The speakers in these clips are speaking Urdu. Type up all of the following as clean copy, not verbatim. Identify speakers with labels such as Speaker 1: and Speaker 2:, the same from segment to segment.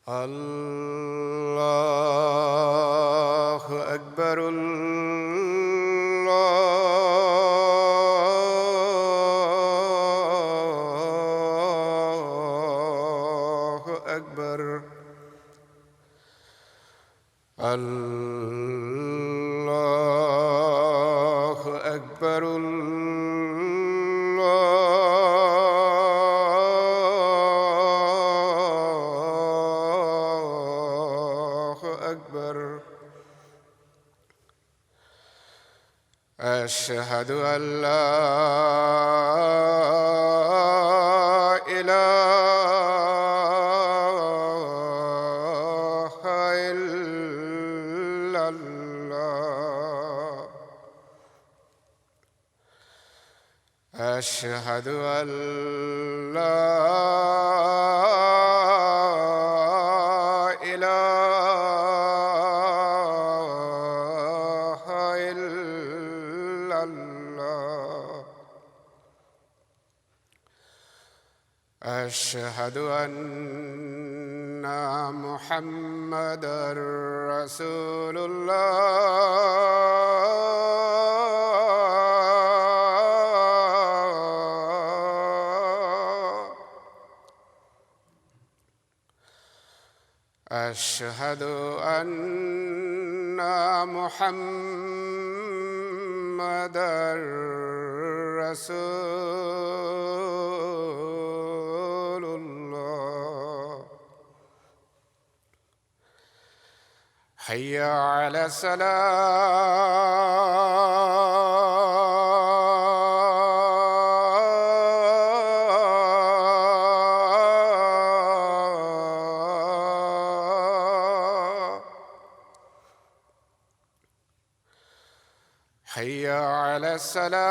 Speaker 1: الله أكبر. الله أكبر. الله أكبر. الله أكبر. أشهد أن لا إله إلا الله. أشهد أن لا إله إلا الله. أشهد أن محمدًا رسول الله. أشهد أن محمدًا رسول الله. حي على الصلاة. حي على الصلاة.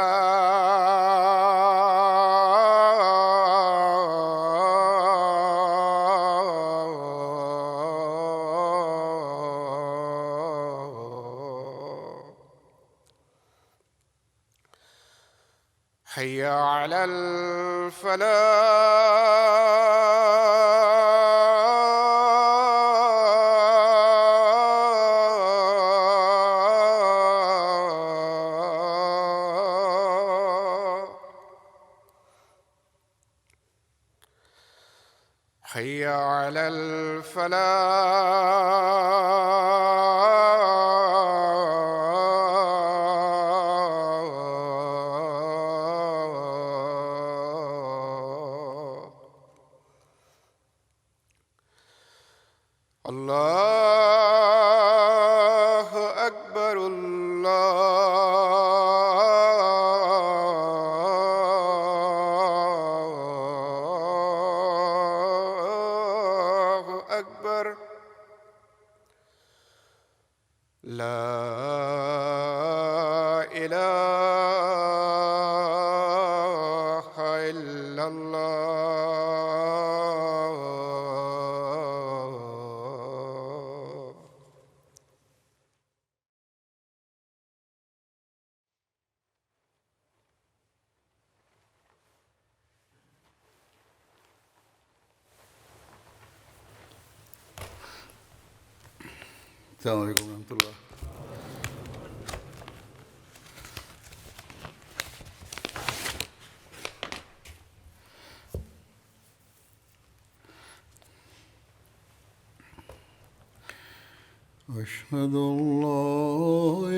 Speaker 1: حي على الفلاح. حي على الفلاح. الله أكبر. الله أكبر. لا إله إلا الله.
Speaker 2: السلام علیکم ورحمۃ اللہ. أشهد أن لا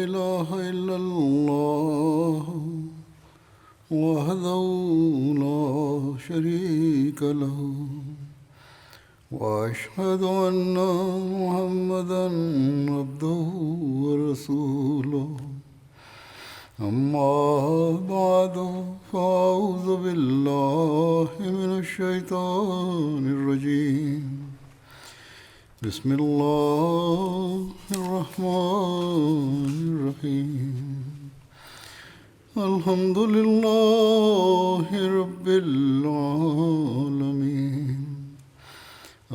Speaker 2: إله إلا الله وحده لا شريك له وأشهد أن محمدًا عبده ورسوله. أما بعد فأعوذ بالله من الشيطان الرجيم. بسم الله الرحمن الرحيم. الحمد لله رب العالمين.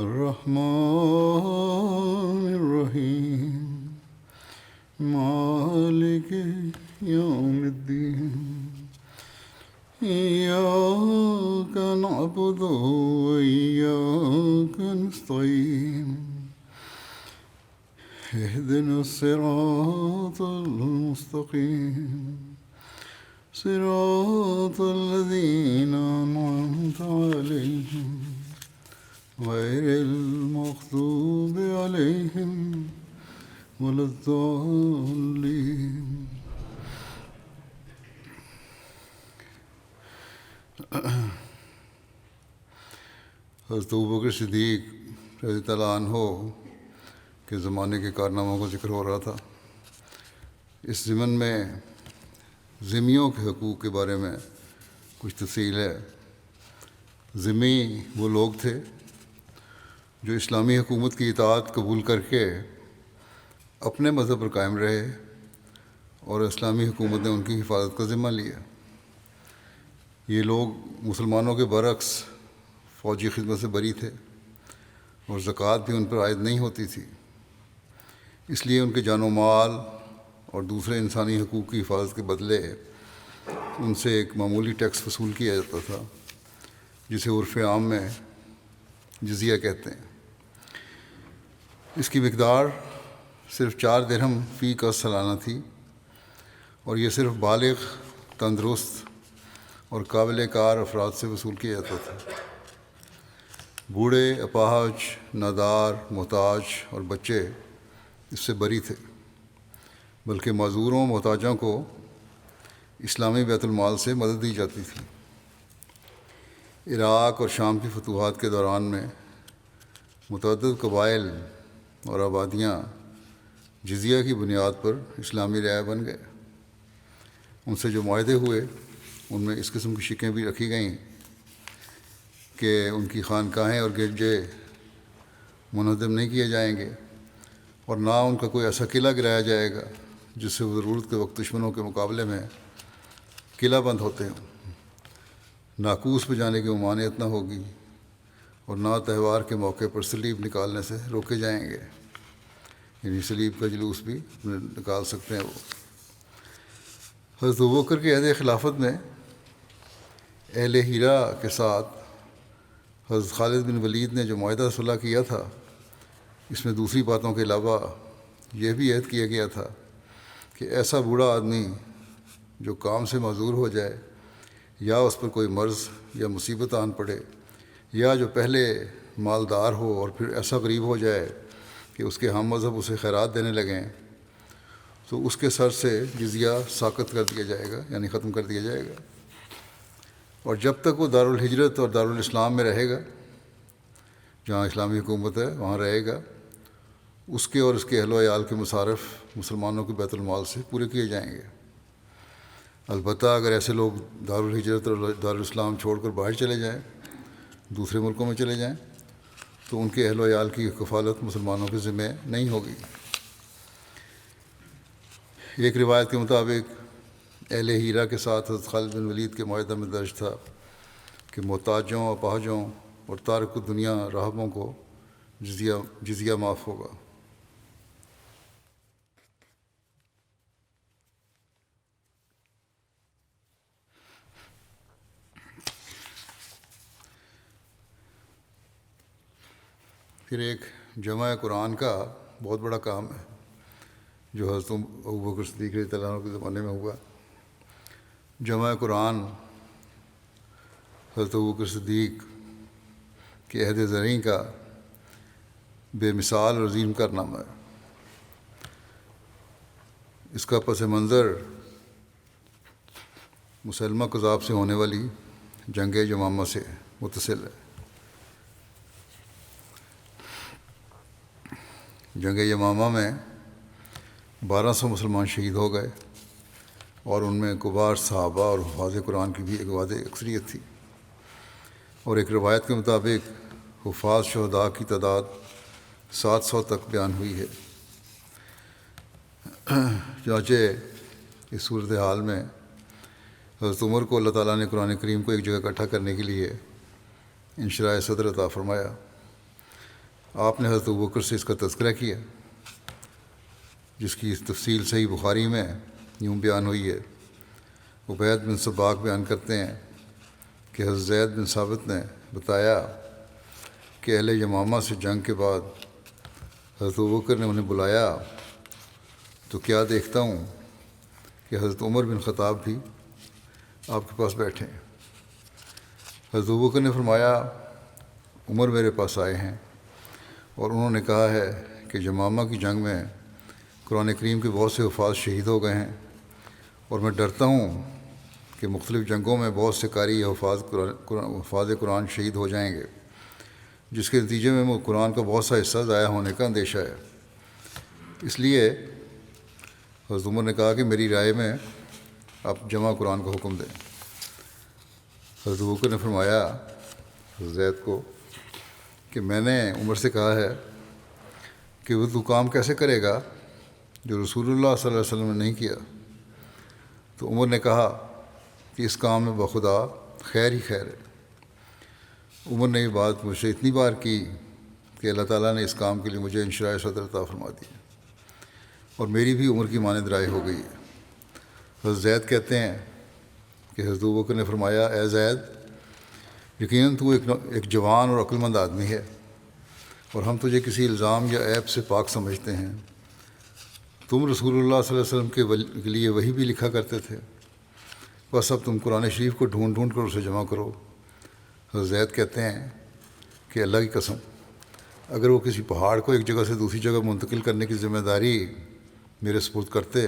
Speaker 2: الرحمن الرحيم. مالك يوم الدين. إياك نعبد وإياك نستعين. اهدنا الصراط المستقيم صراط الذين أنعمت عليهم غير المغضوب عليهم ولا الضالين. حضرت ابوبکر صدیق رضی اللہ عنہ کے زمانے کے کارناموں کا ذکر ہو رہا تھا. اس ضمن میں ذمیوں کے حقوق کے بارے میں کچھ تفصیل ہے. ذمی وہ لوگ تھے جو اسلامی حکومت کی اطاعت قبول کر کے اپنے مذہب پر قائم رہے اور اسلامی حکومت نے ان کی حفاظت کا ذمہ لیا. یہ لوگ مسلمانوں کے برعکس فوجی خدمت سے بری تھے اور زکوٰۃ بھی ان پر عائد نہیں ہوتی تھی. اس لیے ان کے جان و مال اور دوسرے انسانی حقوق کی حفاظت کے بدلے ان سے ایک معمولی ٹیکس وصول کیا جاتا تھا جسے عرف عام میں جزیہ کہتے ہیں. اس کی مقدار صرف 4 درہم فی کا سالانہ تھی اور یہ صرف بالغ، تندرست اور قابل کار افراد سے وصول کیا جاتا تھا. بوڑھے، اپاہج، نادار، محتاج اور بچے اس سے بری تھے، بلکہ معذوروں محتاجوں کو اسلامی بیت المال سے مدد دی جاتی تھی. عراق اور شام کی فتوحات کے دوران میں متعدد قبائل اور آبادیاں جزیہ کی بنیاد پر اسلامی رعایا بن گئے. ان سے جو معاہدے ہوئے ان میں اس قسم کی شکیں بھی رکھی گئیں کہ ان کی خانقاہیں اور گرجے منہدم نہیں کیے جائیں گے اور نہ ان کا کوئی ایسا قلعہ گرایا جائے گا جس سے وہ ضرورت کے وقت دشمنوں کے مقابلے میں قلعہ بند ہوتے ہوں. ناقوس بجانے کی ممانعت نہ ہوگی اور نہ تہوار کے موقع پر سلیب نکالنے سے روکے جائیں گے. یعنی سلیب کا جلوس بھی نکال سکتے ہیں وہ. حضرت ابوبکر کے عہد خلافت میں اہل ہیرا کے ساتھ حضرت خالد بن ولید نے جو معاہدہ صلح کیا تھا، اس میں دوسری باتوں کے علاوہ یہ بھی عہد کیا گیا تھا کہ ایسا بوڑھا آدمی جو کام سے معذور ہو جائے یا اس پر کوئی مرض یا مصیبت آن پڑے یا جو پہلے مالدار ہو اور پھر ایسا غریب ہو جائے کہ اس کے ہم مذہب اسے خیرات دینے لگیں، تو اس کے سر سے جزیہ ساقط کر دیا جائے گا، یعنی ختم کر دیا جائے گا. اور جب تک وہ دارالحجرت اور دارالاسلام میں رہے گا، جہاں اسلامی حکومت ہے وہاں رہے گا، اس کے اور اس کے اہل و عیال کے مصارف مسلمانوں کے بیت المال سے پورے کیے جائیں گے. البتہ اگر ایسے لوگ دارالحجرت اور دارالاسلام چھوڑ کر باہر چلے جائیں، دوسرے ملکوں میں چلے جائیں، تو ان کے اہل و عیال کی کفالت مسلمانوں کے ذمہ نہیں ہوگی. ایک روایت کے مطابق اہل ہیرا کے ساتھ حضرت خالد بن ولید کے معاہدہ میں درج تھا کہ محتاجوں، اپاہجوں اور تارک الدنیا راہبوں کو جزیہ معاف ہوگا. پھر ایک جمع قرآن کا بہت بڑا کام ہے جو حضرت ابوبکر صدیق رضی اللہ عنہ کے زمانے میں ہوا. جمع قرآن حضرت ابوبکر صدیق کے عہد زرعی کا بے مثال اور عظیم کارنامہ ہے. اس کا پس منظر مسلمہ کذاب سے ہونے والی جنگ یمامہ سے متصل ہے. جنگ یمامہ میں 1200 مسلمان شہید ہو گئے اور ان میں کبار صحابہ اور حفاظ قرآن کی بھی ایک واضح اکثریت تھی. اور ایک روایت کے مطابق حفاظ شہداء کی تعداد 700 تک بیان ہوئی ہے. چنانچہ اس صورتحال میں حضرت عمر کو اللہ تعالیٰ نے قرآن کریم کو ایک جگہ اکٹھا کرنے کے لیے انشراح صدر عطا فرمایا. آپ نے حضرت ابوبکر سے اس کا تذکرہ کیا جس کی تفصیل صحیح بخاری میں یوں بیان ہوئی ہے. عبید بن سباق بیان کرتے ہیں کہ حضرت زید بن ثابت نے بتایا کہ اہل یمامہ سے جنگ کے بعد حضرت ابوبکر نے انہیں بلایا تو کیا دیکھتا ہوں کہ حضرت عمر بن خطاب بھی آپ کے پاس بیٹھے ہیں۔ حضرت ابوبکر نے فرمایا عمر میرے پاس آئے ہیں اور انہوں نے کہا ہے کہ یمامہ کی جنگ میں قرآن کریم کے بہت سے حفاظ شہید ہو گئے ہیں، اور میں ڈرتا ہوں کہ مختلف جنگوں میں بہت سے قاری یا حفاظ قرآن شہید ہو جائیں گے، جس کے نتیجے میں قرآن کا بہت سا حصہ ضائع ہونے کا اندیشہ ہے۔ اس لیے حضرت عمر نے کہا کہ میری رائے میں آپ جمع قرآن کا حکم دیں۔ حضرت ابوبکر نے فرمایا حضرت زید کو کہ میں نے عمر سے کہا ہے کہ وہ تو کام کیسے کرے گا جو رسول اللہ صلی اللہ علیہ وسلم نے نہیں کیا۔ تو عمر نے کہا کہ اس کام میں بخدا خیر ہی خیر ہے۔ عمر نے یہ بات مجھ سے اتنی بار کی کہ اللہ تعالیٰ نے اس کام کے لیے مجھے انشراح صدر عطا فرما دی اور میری بھی عمر کی مانند رائے ہو گئی ہے۔ حضرت زید کہتے ہیں کہ حضرت ابوبکر نے فرمایا اے زید، یقیناً تو ایک جوان اور عقل مند آدمی ہے اور ہم تجھے کسی الزام یا عیب سے پاک سمجھتے ہیں۔ تم رسول اللہ صلی اللہ علیہ وسلم کے لیے وحی بھی لکھا کرتے تھے، بس اب تم قرآن شریف کو ڈھونڈ ڈھونڈ کر اسے جمع کرو۔ حضرت زید کہتے ہیں کہ اللہ کی قسم، اگر وہ کسی پہاڑ کو ایک جگہ سے دوسری جگہ منتقل کرنے کی ذمہ داری میرے سپرد کرتے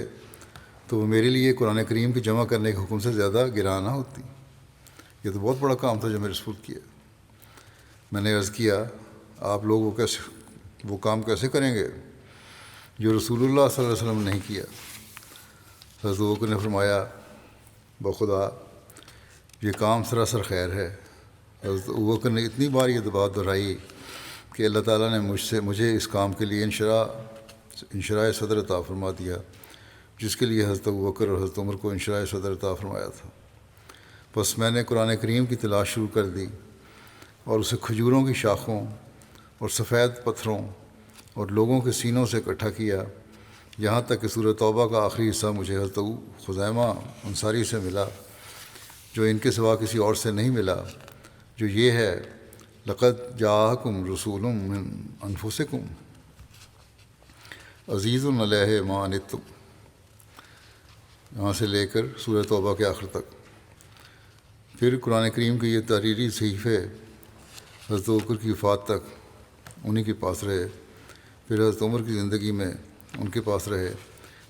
Speaker 2: تو وہ میرے لیے قرآن کریم کی جمع کرنے کے حکم سے زیادہ گراں نہ ہوتی۔ یہ تو بہت بڑا کام تھا جو میرے سپرد کیا۔ میں نے عرض کیا آپ لوگ وہ کام کیسے کریں گے جو رسول اللہ صلی اللہ علیہ وسلم نے نہیں کیا؟ حضرت ابوبکر نے فرمایا بخدا یہ کام سراسر خیر ہے۔ حضرت ابوبکر نے اتنی بار یہ بات دہرائی کہ اللہ تعالیٰ نے مجھے اس کام کے لیے انشراح صدر عطا فرما دیا، جس کے لیے حضرت ابوبکر اور حضرت عمر کو انشراح صدر عطا فرمایا تھا۔ بس میں نے قرآن کریم کی تلاش شروع کر دی اور اسے کھجوروں کی شاخوں اور سفید پتھروں اور لوگوں کے سینوں سے اکٹھا کیا، یہاں تک کہ سورۃ توبہ کا آخری حصہ مجھے حضرت خزیمہ انصاری سے ملا، جو ان کے سوا کسی اور سے نہیں ملا، جو یہ ہے لقد جاءکم رسول من انفسکم عزیز علیہ ما عنتم، یہاں سے لے کر سورۃ توبہ کے آخر تک۔ پھر قرآن کریم کے یہ تحریری صحیفے حضرت ابوبکر کی وفات تک انہی کے پاس رہے، پھر حضرت عمر کی زندگی میں ان کے پاس رہے،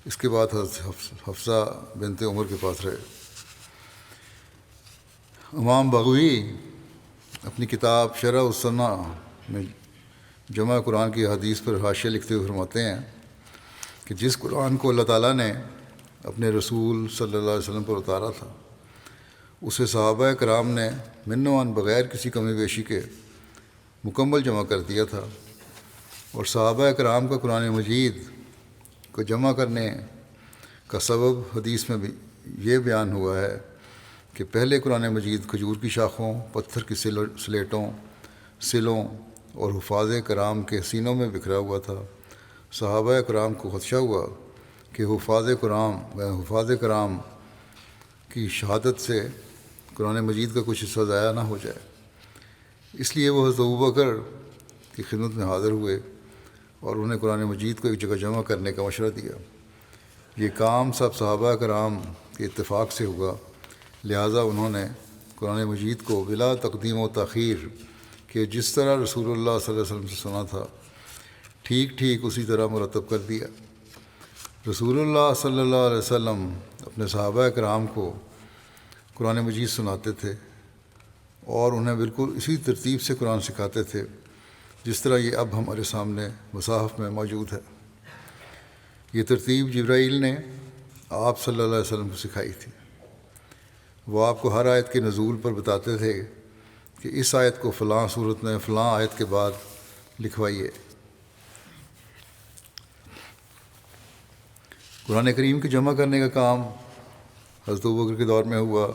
Speaker 2: اس کے بعد حضرت حفصہ بنت عمر کے پاس رہے۔ امام بغوی اپنی کتاب شرح السنہ میں جمع قرآن کی حدیث پر حاشیہ لکھتے ہوئے فرماتے ہیں کہ جس قرآن کو اللہ تعالیٰ نے اپنے رسول صلی اللہ علیہ وسلم پر اتارا تھا اسے صحابہ کرام نے من و عن بغیر کسی کمی بیشی کے مکمل جمع کر دیا تھا، اور صحابہ کرام کا قرآن مجید کو جمع کرنے کا سبب حدیث میں بھی یہ بیان ہوا ہے کہ پہلے قرآن مجید کھجور کی شاخوں، پتھر کی سلیٹوں، سلوں اور حفاظ کرام کے سینوں میں بکھرا ہوا تھا۔ صحابہ کرام کو خدشہ ہوا کہ حفاظ کرام کی شہادت سے قرآن مجید کا کچھ حصہ ضائع نہ ہو جائے، اس لیے وہ حضرت ابوبکر کی خدمت میں حاضر ہوئے اور انہیں قرآن مجید کو ایک جگہ جمع کرنے کا مشورہ دیا۔ یہ کام سب صحابہ کرام کے اتفاق سے ہوا، لہٰذا انہوں نے قرآن مجید کو بلا تقدیم و تاخیر کہ جس طرح رسول اللہ صلی اللہ علیہ وسلم سے سنا تھا ٹھیک ٹھیک اسی طرح مرتب کر دیا۔ رسول اللہ صلی اللہ علیہ وسلم اپنے صحابہ کرام کو قرآن مجید سناتے تھے اور انہیں بالکل اسی ترتیب سے قرآن سکھاتے تھے جس طرح یہ اب ہمارے سامنے مصاحف میں موجود ہے۔ یہ ترتیب جبرائیل نے آپ صلی اللہ علیہ وسلم کو سکھائی تھی۔ وہ آپ کو ہر آیت کے نزول پر بتاتے تھے کہ اس آیت کو فلاں صورت میں فلاں آیت کے بعد لکھوائیے۔ قرآن کریم کے جمع کرنے کا کام حضرت ابوبکر کے دور میں ہوا۔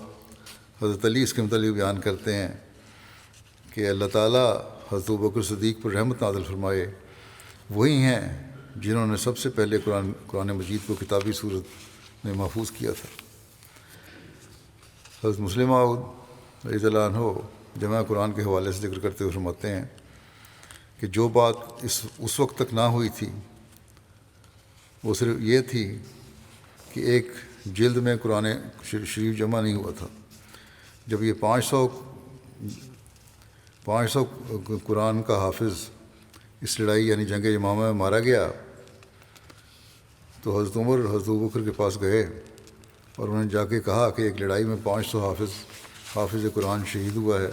Speaker 2: حضرت علی اس کے متعلق بیان کرتے ہیں کہ اللہ تعالیٰ حضرت ابوبکر صدیق پر رحمت نازل فرمائے وہی ہیں جنہوں نے سب سے پہلے قرآن مجید کو کتابی صورت میں محفوظ کیا تھا۔ حضرت مسلم موعود رضی اللہ عنہ جمع قرآن کے حوالے سے ذکر کرتے ہوئے فرماتے ہیں کہ جو بات اس وقت تک نہ ہوئی تھی وہ صرف یہ تھی کہ ایک جلد میں قرآن شریف جمع نہیں ہوا تھا۔ جب یہ 500 قرآن کا حافظ اس لڑائی یعنی جنگ یمامہ میں مارا گیا تو حضرت عمر حضرت ابوبکر کے پاس گئے اور انہوں نے جا کے کہا کہ ایک لڑائی میں 500 حافظ قرآن شہید ہوا ہے،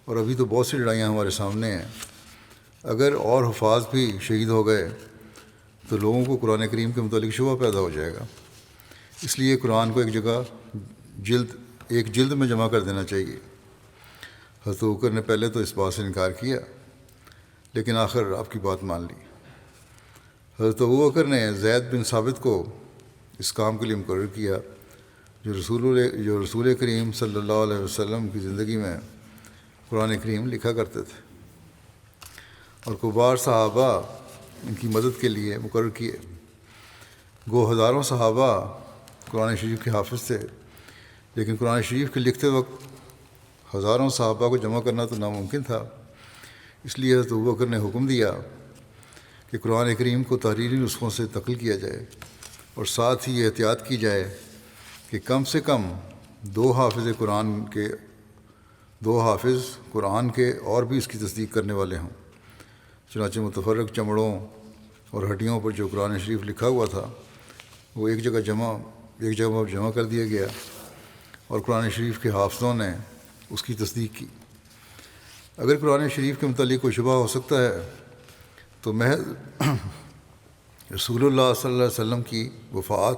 Speaker 2: اور ابھی تو بہت سی لڑائیاں ہمارے سامنے ہیں، اگر اور حفاظ بھی شہید ہو گئے تو لوگوں کو قرآن کریم کے متعلق شبہ پیدا ہو جائے گا، اس لیے قرآن کو ایک جلد میں جمع کر دینا چاہیے۔ حضرت ابوبکر نے پہلے تو اس بات سے انکار کیا، لیکن آخر آپ کی بات مان لی۔ حضرت ابوبکر نے زید بن ثابت کو اس کام کے لیے مقرر کیا جو رسول کریم صلی اللہ علیہ وسلم کی زندگی میں قرآن کریم لکھا کرتے تھے، اور کبار صحابہ ان کی مدد کے لیے مقرر کیے۔ گو ہزاروں صحابہ قرآن شریف کے حافظ تھے، لیکن قرآن شریف کے لکھتے وقت ہزاروں صحابہ کو جمع کرنا تو ناممکن تھا، اس لیے حضرت ابوبکر نے حکم دیا کہ قرآن کریم کو تحریری نسخوں سے نقل کیا جائے، اور ساتھ ہی یہ احتیاط کی جائے کہ کم سے کم دو حافظ قرآن کے اور بھی اس کی تصدیق کرنے والے ہوں۔ چنانچہ متفرق چمڑوں اور ہڈیوں پر جو قرآن شریف لکھا ہوا تھا وہ ایک جگہ پر جمع کر دیا گیا، اور قرآن شریف کے حافظوں نے اس کی تصدیق کی۔ اگر قرآن شریف کے متعلق کوئی شبہ ہو سکتا ہے تو محض رسول اللہ صلی اللہ علیہ وسلم کی وفات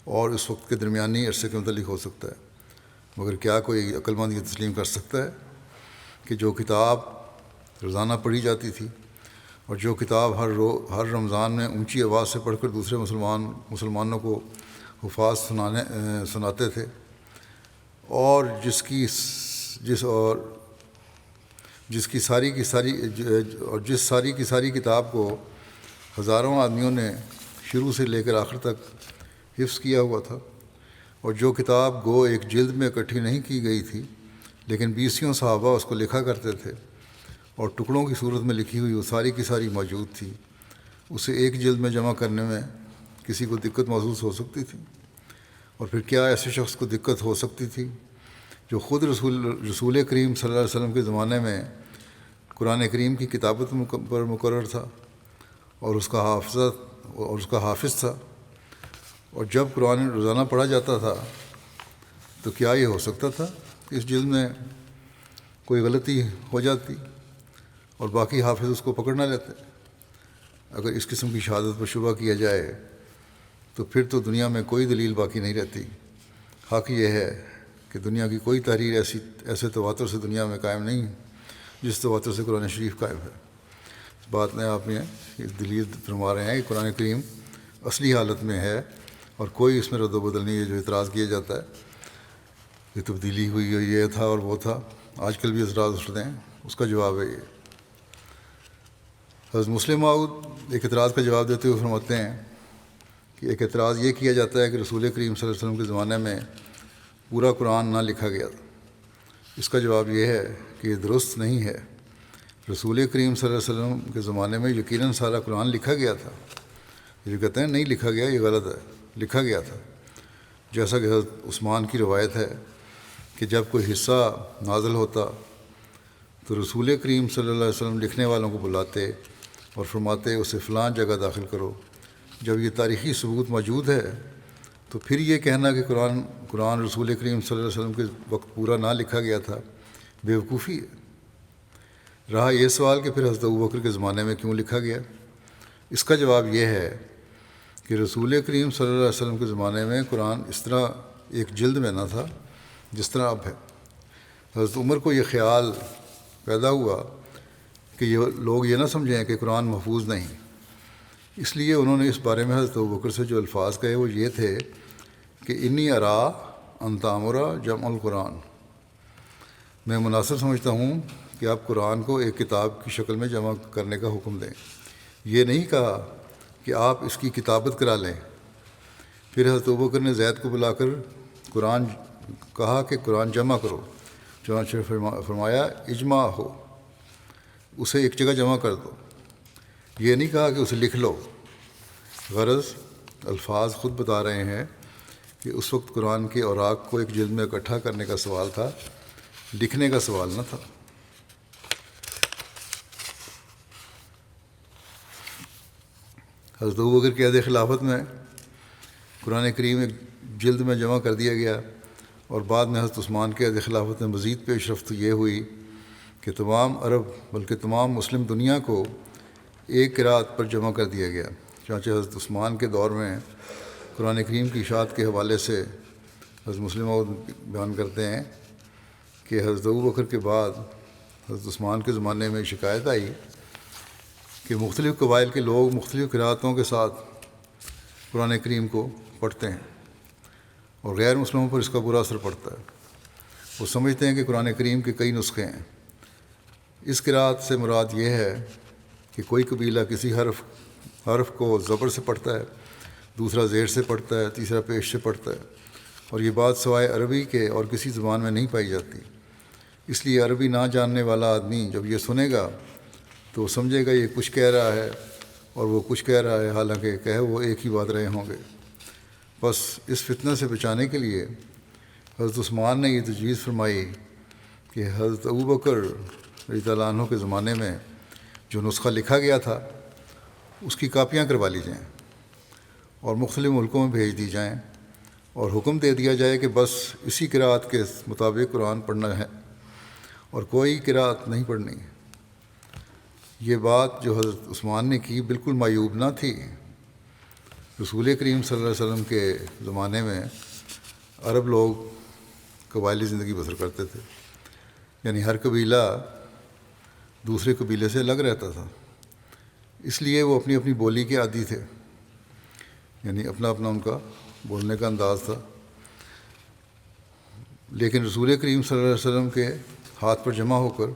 Speaker 2: اور اس وقت کے درمیانی عرصے کے متعلق ہو سکتا ہے، مگر کیا کوئی عقل مند یہ تسلیم کر سکتا ہے کہ جو کتاب روزانہ پڑھی جاتی تھی اور جو کتاب ہر رمضان میں اونچی آواز سے پڑھ کر دوسرے مسلمانوں کو حفاظ سناتے تھے، اور جس ساری کی ساری کتاب کو ہزاروں آدمیوں نے شروع سے لے کر آخر تک حفظ کیا ہوا تھا، اور جو کتاب گو ایک جلد میں اکٹھی نہیں کی گئی تھی لیکن 20 صحابہ اس کو لکھا کرتے تھے اور ٹکڑوں کی صورت میں لکھی ہوئی وہ ساری کی ساری موجود تھی، اسے ایک جلد میں جمع کرنے میں کسی کو دقت محسوس ہو سکتی تھی؟ اور پھر کیا ایسے شخص کو دقت ہو سکتی تھی جو خود رسول کریم صلی اللہ علیہ وسلم کے زمانے میں قرآن کریم کی کتابت پر مقرر تھا اور اس کا حافظ تھا، اور جب قرآن روزانہ پڑھا جاتا تھا تو کیا یہ ہو سکتا تھا کہ اس جلد میں کوئی غلطی ہو جاتی اور باقی حافظ اس کو پکڑ نہ لیتے؟ اگر اس قسم کی شہادت پر شبہ کیا جائے تو پھر تو دنیا میں کوئی دلیل باقی نہیں رہتی۔ حق یہ ہے کہ دنیا کی کوئی تحریر ایسے تواتر سے دنیا میں قائم نہیں ہے جس تواتر سے قرآن شریف قائم ہے۔ اس بات میں آپ یہ دلیل فرما رہے ہیں کہ قرآن کریم اصلی حالت میں ہے اور کوئی اس میں رد و بدل نہیں ہے۔ جو اعتراض کیا جاتا ہے یہ تبدیلی ہوئی ہے، یہ تھا اور وہ تھا، آج کل بھی اعتراض اٹھتے ہیں، اس کا جواب ہے یہ۔ حضرت مسلم موعود ایک اعتراض کا جواب دیتے ہوئے فرماتے ہیں کہ ایک اعتراض یہ کیا جاتا ہے کہ رسول کریم صلی اللہ علیہ وسلم کے زمانے میں پورا قرآن نہ لکھا گیا تھا۔ اس کا جواب یہ ہے کہ یہ درست نہیں ہے۔ رسول کریم صلی اللہ علیہ وسلم کے زمانے میں یقیناً سارا قرآن لکھا گیا تھا۔ یہ جو کہتے ہیں نہیں لکھا گیا، یہ غلط ہے، لکھا گیا تھا۔ جیسا کہ حضرت عثمان کی روایت ہے کہ جب کوئی حصہ نازل ہوتا تو رسول کریم صلی اللہ علیہ وسلم لکھنے والوں کو بلاتے اور فرماتے اسے فلاں جگہ داخل کرو۔ جب یہ تاریخی ثبوت موجود ہے تو پھر یہ کہنا کہ قرآن رسول کریم صلی اللہ علیہ وسلم کے وقت پورا نہ لکھا گیا تھا بیوقوفی ہے۔ رہا یہ سوال کہ پھر حضرت ابوبکر کے زمانے میں کیوں لکھا گیا، اس کا جواب یہ ہے کہ رسول کریم صلی اللہ علیہ وسلم کے زمانے میں قرآن اس طرح ایک جلد میں نہ تھا جس طرح اب ہے۔ حضرت عمر کو یہ خیال پیدا ہوا کہ لوگ یہ نہ سمجھیں کہ قرآن محفوظ نہیں، اس لیے انہوں نے اس بارے میں حضرت ابوبکر سے جو الفاظ کہے وہ یہ تھے کہ انی ارا ان تامرا جمع القرآن، میں مناسب سمجھتا ہوں کہ آپ قرآن کو ایک کتاب کی شکل میں جمع کرنے کا حکم دیں، یہ نہیں کہا کہ آپ اس کی کتابت کرا لیں۔ پھر حضرت ابوبکر نے زید کو بلا کر کہا کہ قرآن جمع کرو، چنانچہ فرمایا اجماع ہو۔ اسے ایک جگہ جمع کر دو۔ یہ نہیں کہا کہ اسے لکھ لو۔ غرض الفاظ خود بتا رہے ہیں کہ اس وقت قرآن کے اوراق کو ایک جلد میں اکٹھا کرنے کا سوال تھا، لکھنے کا سوال نہ تھا۔ حضرت ابوبکر کے عہد خلافت میں قرآن کریم ایک جلد میں جمع کر دیا گیا، اور بعد میں حضرت عثمان کے عہد خلافت میں مزید پیش رفت یہ ہوئی کہ تمام عرب بلکہ تمام مسلم دنیا کو ایک قرأت پر جمع کر دیا گیا۔ چنانچہ حضرت عثمان کے دور میں قرآن کریم کی اشاعت کے حوالے سے حضرت مسلم بیان کرتے ہیں کہ حضرت ابوبکر کے بعد حضرت عثمان کے زمانے میں شکایت آئی کہ مختلف قبائل کے لوگ مختلف قرأتوں کے ساتھ قرآن کریم کو پڑھتے ہیں اور غیر مسلموں پر اس کا برا اثر پڑتا ہے۔ وہ سمجھتے ہیں کہ قرآن کریم کے کئی نسخے ہیں۔ اس قرأت سے مراد یہ ہے کہ کوئی قبیلہ کسی حرف کو زبر سے پڑھتا ہے، دوسرا زیر سے پڑھتا ہے، تیسرا پیش سے پڑھتا ہے، اور یہ بات سوائے عربی کے اور کسی زبان میں نہیں پائی جاتی۔ اس لیے عربی نہ جاننے والا آدمی جب یہ سنے گا تو وہ سمجھے گا یہ کچھ کہہ رہا ہے اور وہ کچھ کہہ رہا ہے، حالانکہ کہہ وہ ایک ہی بات رہے ہوں گے۔ بس اس فتنہ سے بچانے کے لیے حضرت عثمان نے یہ تجویز فرمائی کہ حضرت ابوبکر رضی اللہ عنہ کے زمانے میں جو نسخہ لکھا گیا تھا اس کی کاپیاں کروا لی جائیں اور مختلف ملکوں میں بھیج دی جائیں، اور حکم دے دیا جائے کہ بس اسی قرأت کے مطابق قرآن پڑھنا ہے اور کوئی قرأت نہیں پڑھنی۔ یہ بات جو حضرت عثمان نے کی بالکل معیوب نہ تھی۔ رسول کریم صلی اللہ علیہ وسلم کے زمانے میں عرب لوگ قبائلی زندگی بسر کرتے تھے، یعنی ہر قبیلہ دوسرے قبیلے سے الگ رہتا تھا، اس لیے وہ اپنی اپنی بولی کے عادی تھے، یعنی اپنا اپنا ان کا بولنے کا انداز تھا۔ لیکن رسول کریم صلی اللہ علیہ وسلم کے ہاتھ پر جمع ہو کر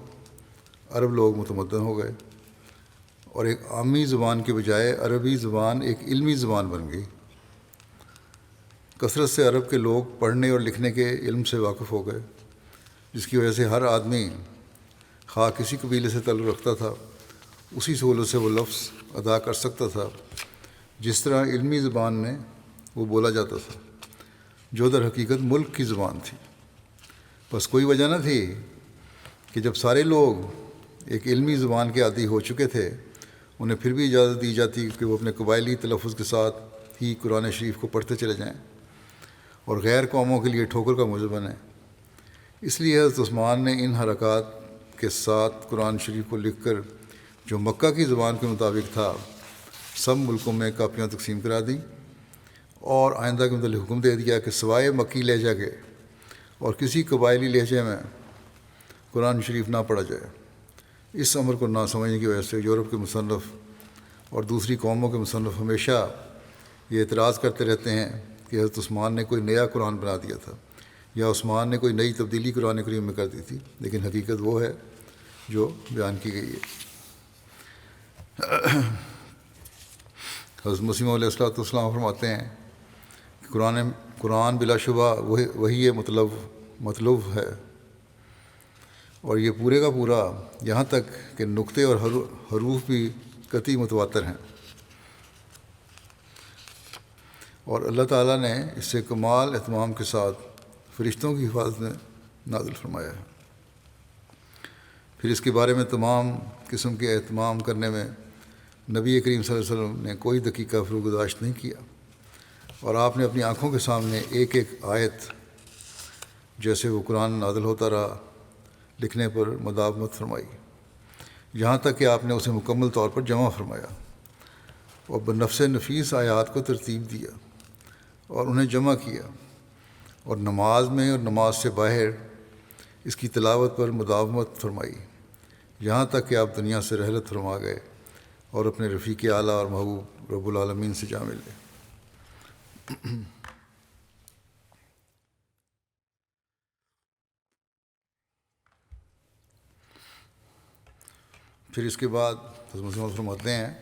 Speaker 2: عرب لوگ متمدن ہو گئے، اور ایک عامی زبان کے بجائے عربی زبان ایک علمی زبان بن گئی۔ کثرت سے عرب کے لوگ پڑھنے اور لکھنے کے علم سے واقف ہو گئے، جس کی وجہ سے ہر آدمی خواہ کسی قبیلے سے تعلق رکھتا تھا اسی سہولت سے وہ لفظ ادا کر سکتا تھا جس طرح علمی زبان میں وہ بولا جاتا تھا، جو در حقیقت ملک کی زبان تھی۔ بس کوئی وجہ نہ تھی کہ جب سارے لوگ ایک علمی زبان کے عادی ہو چکے تھے انہیں پھر بھی اجازت دی جاتی کہ وہ اپنے قبائلی تلفظ کے ساتھ ہی قرآن شریف کو پڑھتے چلے جائیں اور غیر قوموں کے لیے ٹھوکر کا موجب بنیں۔ اس لیے حضرت عثمان نے ان حرکات کے ساتھ قرآن شریف کو لکھ کر جو مکہ کی زبان کے مطابق تھا سب ملکوں میں کاپیاں تقسیم کرا دیں، اور آئندہ کے متعلق حکم دے دیا کہ سوائے مکی لہجہ کے اور کسی قبائلی لہجے میں قرآن شریف نہ پڑھا جائے۔ اس امر کو نہ سمجھنے کی وجہ سے یورپ کے مصنف اور دوسری قوموں کے مصنف ہمیشہ یہ اعتراض کرتے رہتے ہیں کہ حضرت عثمان نے کوئی نیا قرآن بنا دیا تھا یا عثمان نے کوئی نئی تبدیلی قرآن کریم میں کر دی تھی، لیکن حقیقت وہ ہے جو بیان کی گئی ہے۔ حضرت مسیح علیہ السلام فرماتے ہیں کہ قرآن بلا شبہ وہی مطلوب ہے، اور یہ پورے کا پورا یہاں تک کہ نقطے اور حروف بھی قطعی متواتر ہیں، اور اللہ تعالیٰ نے اس سے کمال اہتمام کے ساتھ فرشتوں کی حفاظت میں نازل فرمایا ہے۔ پھر اس کے بارے میں تمام قسم کے اہتمام کرنے میں نبی کریم صلی اللہ علیہ وسلم نے کوئی دقیقہ فروگزاشت نہیں کیا، اور آپ نے اپنی آنکھوں کے سامنے ایک ایک آیت جیسے وہ قرآن نازل ہوتا رہا لکھنے پر مداومت فرمائی، یہاں تک کہ آپ نے اسے مکمل طور پر جمع فرمایا اور بنفس نفیس آیات کو ترتیب دیا اور انہیں جمع کیا، اور نماز میں اور نماز سے باہر اس کی تلاوت پر مداومت فرمائی، یہاں تک کہ آپ دنیا سے رحلت فرما گئے اور اپنے رفیق اعلیٰ اور محبوب رب العالمین سے جا ملے۔ پھر اس کے بعد حضرت مسلم فرماتے ہیں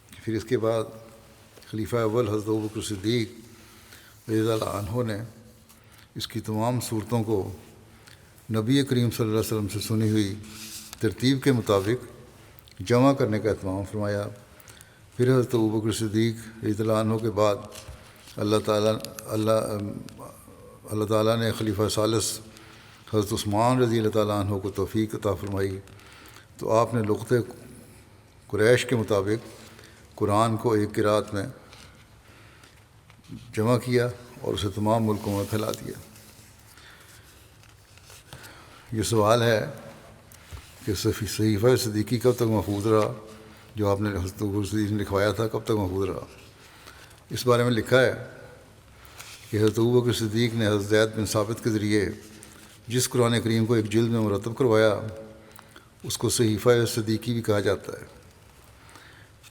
Speaker 2: کہ پھر اس کے بعد خلیفہ اول حضرت ابوبکر صدیق رضی اللہ عنہ نے اس کی تمام صورتوں کو نبی کریم صلی اللہ علیہ وسلم سے سنی ہوئی ترتیب کے مطابق جمع کرنے کا اہتمام فرمایا۔ پھر حضرت ابوبکر صدیق رضی اللہ عنہ کے بعد اللہ تعالیٰ نے خلیفہ ثالث حضرت عثمان رضی اللہ تعالیٰ عنہ کو توفیق عطا فرمائی، تو آپ نے لغت قریش کے مطابق قرآن کو ایک قرات میں جمع کیا اور اسے تمام ملکوں میں پھیلا دیا۔ یہ سوال ہے کہ صحیفہ صدیقی کب تک محفوظ رہا، جو آپ نے حضرت ابوبکر صدیق نے لکھوایا تھا، کب تک محفوظ رہا؟ اس بارے میں لکھا ہے کہ حضرت ابوبکر صدیق نے حضرت زید بن ثابت کے ذریعے جس قرآن کریم کو ایک جلد میں مرتب کروایا اس کو صحیفہ صدیقی بھی کہا جاتا ہے۔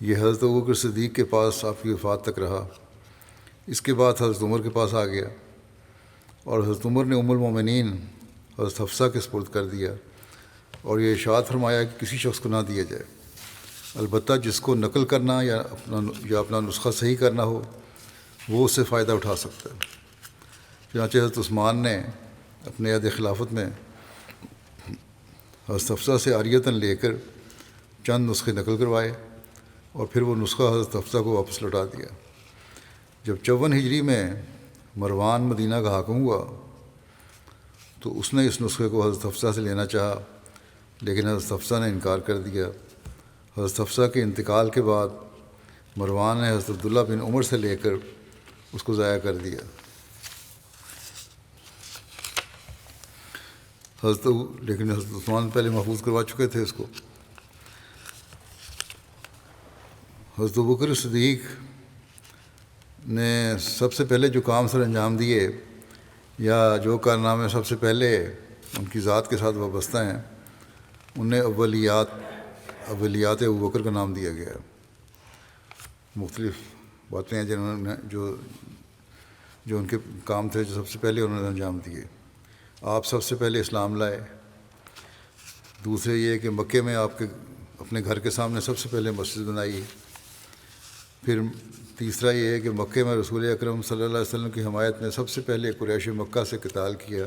Speaker 2: یہ حضرت ابوبکر صدیق کے پاس آپ کی وفات تک رہا۔ اس کے بعد حضرت عمر کے پاس آ گیا اور حضرت عمر نے ام المومنین حضرت حفصہ کے سپرد کر دیا اور یہ ارشاد فرمایا کہ کسی شخص کو نہ دیا جائے، البتہ جس کو نقل کرنا یا اپنا نسخہ صحیح کرنا ہو وہ اس سے فائدہ اٹھا سکتا ہے۔ چنانچہ حضرت عثمان نے اپنے عہد خلافت میں حضرت حفصہ سے عاریۃً لے کر چند نسخے نقل کروائے اور پھر وہ نسخہ حضرت حفصہ کو واپس لوٹا دیا۔ جب 54 ہجری میں مروان مدینہ کا حاکم ہوا تو اس نے اس نسخے کو حضرت حفصہ سے لینا چاہا، لیکن حضرت حفصہ نے انکار کر دیا۔ حضرت حفصہ کے انتقال کے بعد مروان نے حضرت عبداللہ بن عمر سے لے کر اس کو ضائع کر دیا۔ لیکن حضرت عثمان پہلے محفوظ کروا چکے تھے اس کو۔ حضرت ابوبکر صدیق نے سب سے پہلے جو کام سر انجام دیے یا جو کارنامے سب سے پہلے ان کی ذات کے ساتھ وابستہ ہیں انہیں اولیات ابوبکر کا نام دیا گیا ہے۔ مختلف باتیں ہیں جنہوں نے جو ان کے کام تھے جو سب سے پہلے انہوں نے انجام دیے۔ آپ سب سے پہلے اسلام لائے۔ دوسرے یہ کہ مکے میں آپ کے اپنے گھر کے سامنے سب سے پہلے مسجد بنائی۔ پھر تیسرا یہ ہے کہ مکے میں رسول اکرم صلی اللہ علیہ وسلم کی حمایت میں سب سے پہلے قریش مکہ سے قتال کیا۔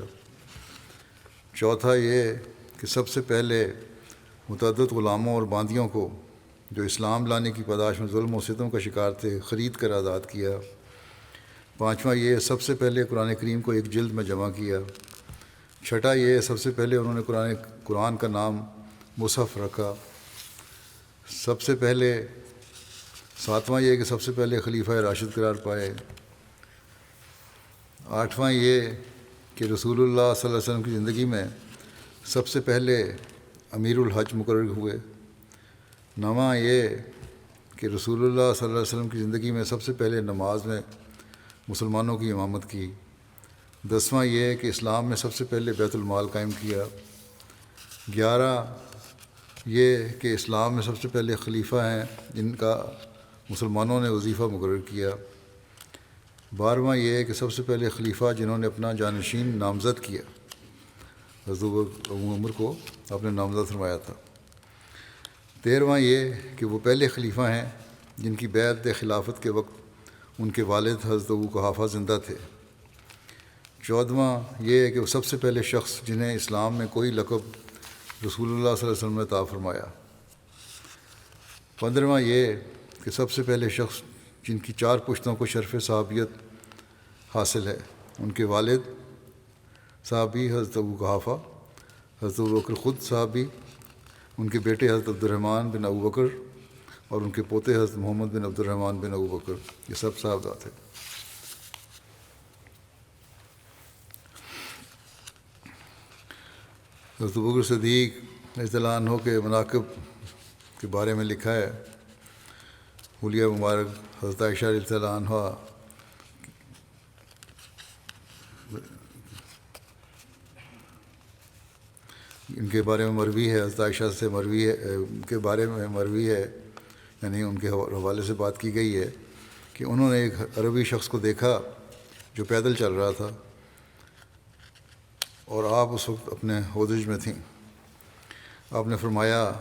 Speaker 2: چوتھا یہ کہ سب سے پہلے متعدد غلاموں اور باندیوں کو جو اسلام لانے کی پاداش میں ظلم و ستم کا شکار تھے خرید کر آزاد کیا۔ پانچواں یہ سب سے پہلے قرآن کریم کو ایک جلد میں جمع کیا۔ چھٹا یہ سب سے پہلے انہوں نے قرآن کا نام مصحف رکھا۔ ساتواں یہ کہ سب سے پہلے خلیفہ راشد قرار پائے۔ آٹھواں یہ کہ رسول اللہ صلی اللہ علیہ وسلم کی زندگی میں سب سے پہلے امیر الحج مقرر ہوئے۔ نواں یہ کہ رسول اللہ صلی اللہ علیہ وسلم کی زندگی میں سب سے پہلے نماز میں مسلمانوں کی امامت کی۔ دسواں یہ کہ اسلام میں سب سے پہلے بیت المال قائم کیا۔ 11 یہ کہ اسلام میں سب سے پہلے خلیفہ ہیں جن کا مسلمانوں نے وظیفہ مقرر کیا۔ 12واں یہ کہ سب سے پہلے خلیفہ جنہوں نے اپنا جانشین نامزد کیا، حضرت عمر کو آپ نے نامزد فرمایا تھا۔ 13واں یہ کہ وہ پہلے خلیفہ ہیں جن کی بیعت خلافت کے وقت ان کے والد حضرت ابو قحافہ زندہ تھے۔ 14واں یہ کہ وہ سب سے پہلے شخص جنہیں اسلام میں کوئی لقب رسول اللہ صلی اللہ علیہ وسلم نے عطا فرمایا۔ 15واں یہ کہ سب سے پہلے شخص جن کی 4 پشتوں کو شرف صحابیت حاصل ہے، ان کے والد صحابی حضرت ابو قحافہ، حضرت ابوبکر خود صحابی، ان کے بیٹے حضرت عبد الرحمن بن ابوبکر اور ان کے پوتے حضرت محمد بن عبد الرحمن بن ابوبکر، یہ سب صحابہ تھے۔ حضرت ابوبکر صدیق رضی اللہ عنہ کے مناقب کے بارے میں لکھا ہے۔ حلیہ مبارک حضرت عائشہ رضی اللہ عنہ ان کے بارے میں مروی ہے، حضرت عائشہ سے مروی ہے، ان کے بارے میں مروی ہے، یعنی ان کے حوالے سے بات کی گئی ہے کہ انہوں نے ایک عربی شخص کو دیکھا جو پیدل چل رہا تھا اور آپ اس وقت اپنے ہودج میں تھیں۔ آپ نے فرمایا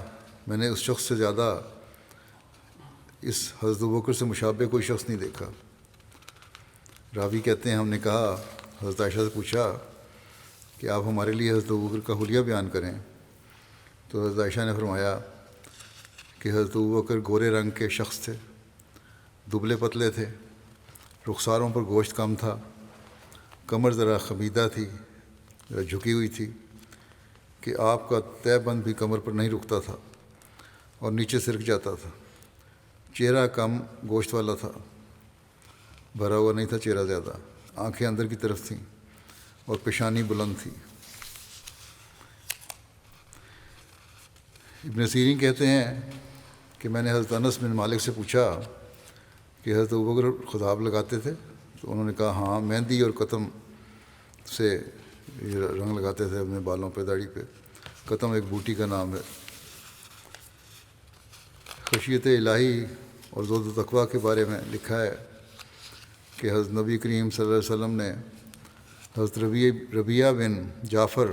Speaker 2: میں نے اس شخص سے زیادہ اس حضرت ابوبکر سے مشابہ کوئی شخص نہیں دیکھا۔ راوی کہتے ہیں ہم نے کہا، حضرت عائشہ سے پوچھا کہ آپ ہمارے لیے حضرت ابوبکر کا حلیہ بیان کریں، تو حضرت عائشہ نے فرمایا کہ حضرت ابوبکر گورے رنگ کے شخص تھے، دبلے پتلے تھے، رخساروں پر گوشت کم تھا، کمر ذرا خمیدہ تھی، ذرا جھکی ہوئی تھی کہ آپ کا تہہ بند بھی کمر پر نہیں رکتا تھا اور نیچے سرک جاتا تھا۔ چہرہ کم گوشت والا تھا، بھرا ہوا نہیں تھا چہرہ زیادہ، آنکھیں اندر کی طرف تھیں اور پیشانی بلند تھی۔ ابن سیرین کہتے ہیں کہ میں نے حضرت انس بن مالک سے پوچھا کہ حضرت ابوبکر خضاب لگاتے تھے؟ تو انہوں نے کہا ہاں، مہندی اور قطم سے یہ رنگ لگاتے تھے اپنے بالوں پہ، داڑھی پہ۔ قطم ایک بوٹی کا نام ہے۔ خشیت الہی اور زہد و تقویٰ کے بارے میں لکھا ہے کہ حضرت نبی کریم صلی اللہ علیہ وسلم نے حضرت ربیعہ بن جعفر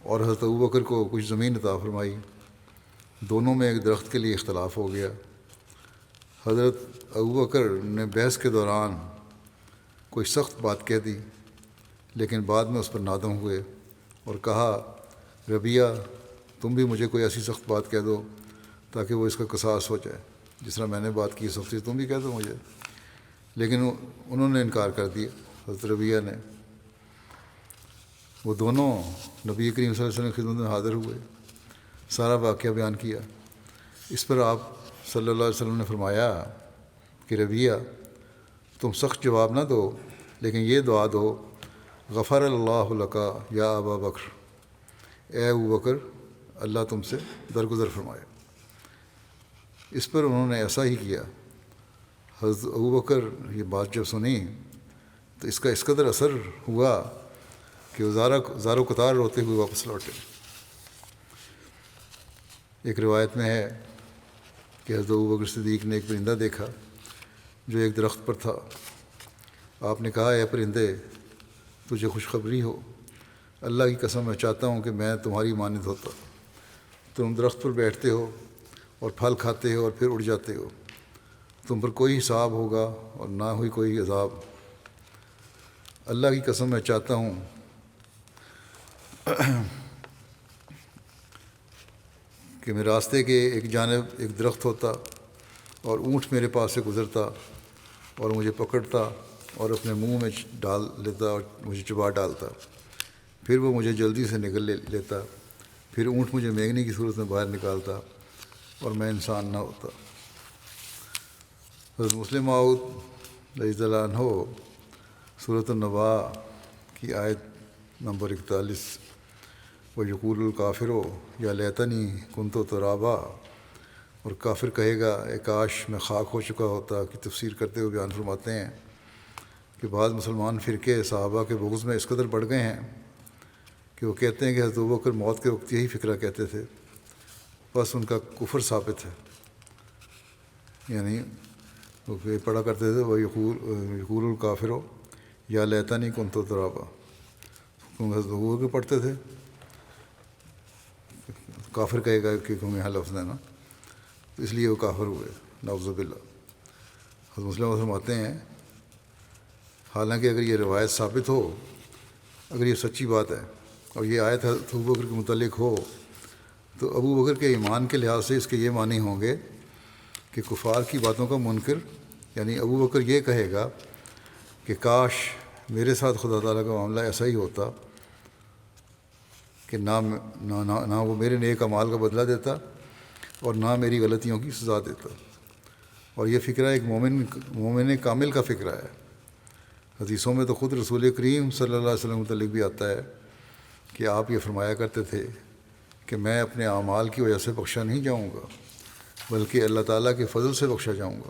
Speaker 2: اور حضرت ابوبکر کو کچھ زمین عطا فرمائی۔ دونوں میں ایک درخت کے لیے اختلاف ہو گیا۔ حضرت ابوبکر نے بحث کے دوران کوئی سخت بات کہہ دی، لیکن بعد میں اس پر نادم ہوئے اور کہا ربیعہ تم بھی مجھے کوئی ایسی سخت بات کہہ دو تاکہ وہ اس کا قصاص ہو جائے، جس طرح میں نے بات کی سختی تم بھی کہہ دو مجھے۔ لیکن انہوں نے انکار کر دیا، حضرت ربیعہ نے۔ وہ دونوں نبی کریم صلی اللہ علیہ وسلم کی خدمت میں حاضر ہوئے، سارا واقعہ بیان کیا۔ اس پر آپ صلی اللہ علیہ وسلم نے فرمایا کہ ربیعہ تم سخت جواب نہ دو، لیکن یہ دعا دو غفر اللہ لکا یا ابا بکر، اے ابو بکر اللہ تم سے درگزر فرمائے۔ اس پر انہوں نے ایسا ہی کیا۔ حضرت ابوبکر یہ بات جب سنی تو اس کا اس قدر اثر ہوا کہ وہ زار و قطار روتے ہوئے واپس لوٹے۔ ایک روایت میں ہے کہ حضرت ابوبکر صدیق نے ایک پرندہ دیکھا جو ایک درخت پر تھا۔ آپ نے کہا اے پرندے تجھے خوشخبری ہو، اللہ کی قسم میں چاہتا ہوں کہ میں تمہاری مانند ہوتا۔ تم درخت پر بیٹھتے ہو اور پھل کھاتے ہو اور پھر اڑ جاتے ہو، تم پر کوئی حساب ہوگا اور نہ ہوئی کوئی عذاب۔ اللہ کی قسم میں چاہتا ہوں کہ میرے راستے کے ایک جانب ایک درخت ہوتا اور اونٹ میرے پاس سے گزرتا اور مجھے پکڑتا اور اپنے منہ میں ڈال لیتا اور مجھے چبا ڈالتا، پھر وہ مجھے جلدی سے نگل لیتا، پھر اونٹ مجھے مینگنے کی صورت میں باہر نکالتا اور میں انسان نہ ہوتا۔ حضرت مسلم موعود رضی اللہ عنہ سورۃ النبا کی آیت نمبر 41 وَيَقُولُ الْكَافِرُ یا لیتنی کنتُ تُرابا، اور کافر کہے گا اے کاش میں خاک ہو چکا ہوتا، کی تفسیر کرتے ہوئے بیان فرماتے ہیں کہ بعض مسلمان فرقے صحابہ کے بغض میں اس قدر بڑھ گئے ہیں کہ وہ کہتے ہیں کہ حضرت ابوبکر موت کے وقت یہی فکرہ کہتے تھے، بس ان کا کفر ثابت ہے۔ یعنی وہ پڑھا کرتے تھے وہ یقول الکافر یا لیتنی کنتُ ترابا، کیونکہ حضرت ابوبکر پڑھتے تھے، کافر کہے گا کہ کیونکہ یہاں لفظ ہے نا، تو اس لیے وہ کافر ہوئے، نعوذ باللہ۔ حضرت مسلم فرماتے ہیں حالانکہ اگر یہ روایت ثابت ہو، اگر یہ سچی بات ہے اور یہ آیت حضرت ابوبکر کے متعلق ہو، تو ابوبکر کے ایمان کے لحاظ سے اس کے یہ معنی ہوں گے کہ کفار کی باتوں کا منکر، یعنی ابوبکر یہ کہے گا کہ کاش میرے ساتھ خدا تعالیٰ کا معاملہ ایسا ہی ہوتا کہ نہ وہ میرے نیک اعمال کا بدلہ دیتا اور نہ میری غلطیوں کی سزا دیتا۔ اور یہ فکرہ ایک مومن کامل کا فکرہ ہے۔ حدیثوں میں تو خود رسول کریم صلی اللہ علیہ وسلم متعلق بھی آتا ہے کہ آپ یہ فرمایا کرتے تھے کہ میں اپنے اعمال کی وجہ سے بخشا نہیں جاؤں گا، بلکہ اللہ تعالیٰ کے فضل سے بخشا جاؤں گا۔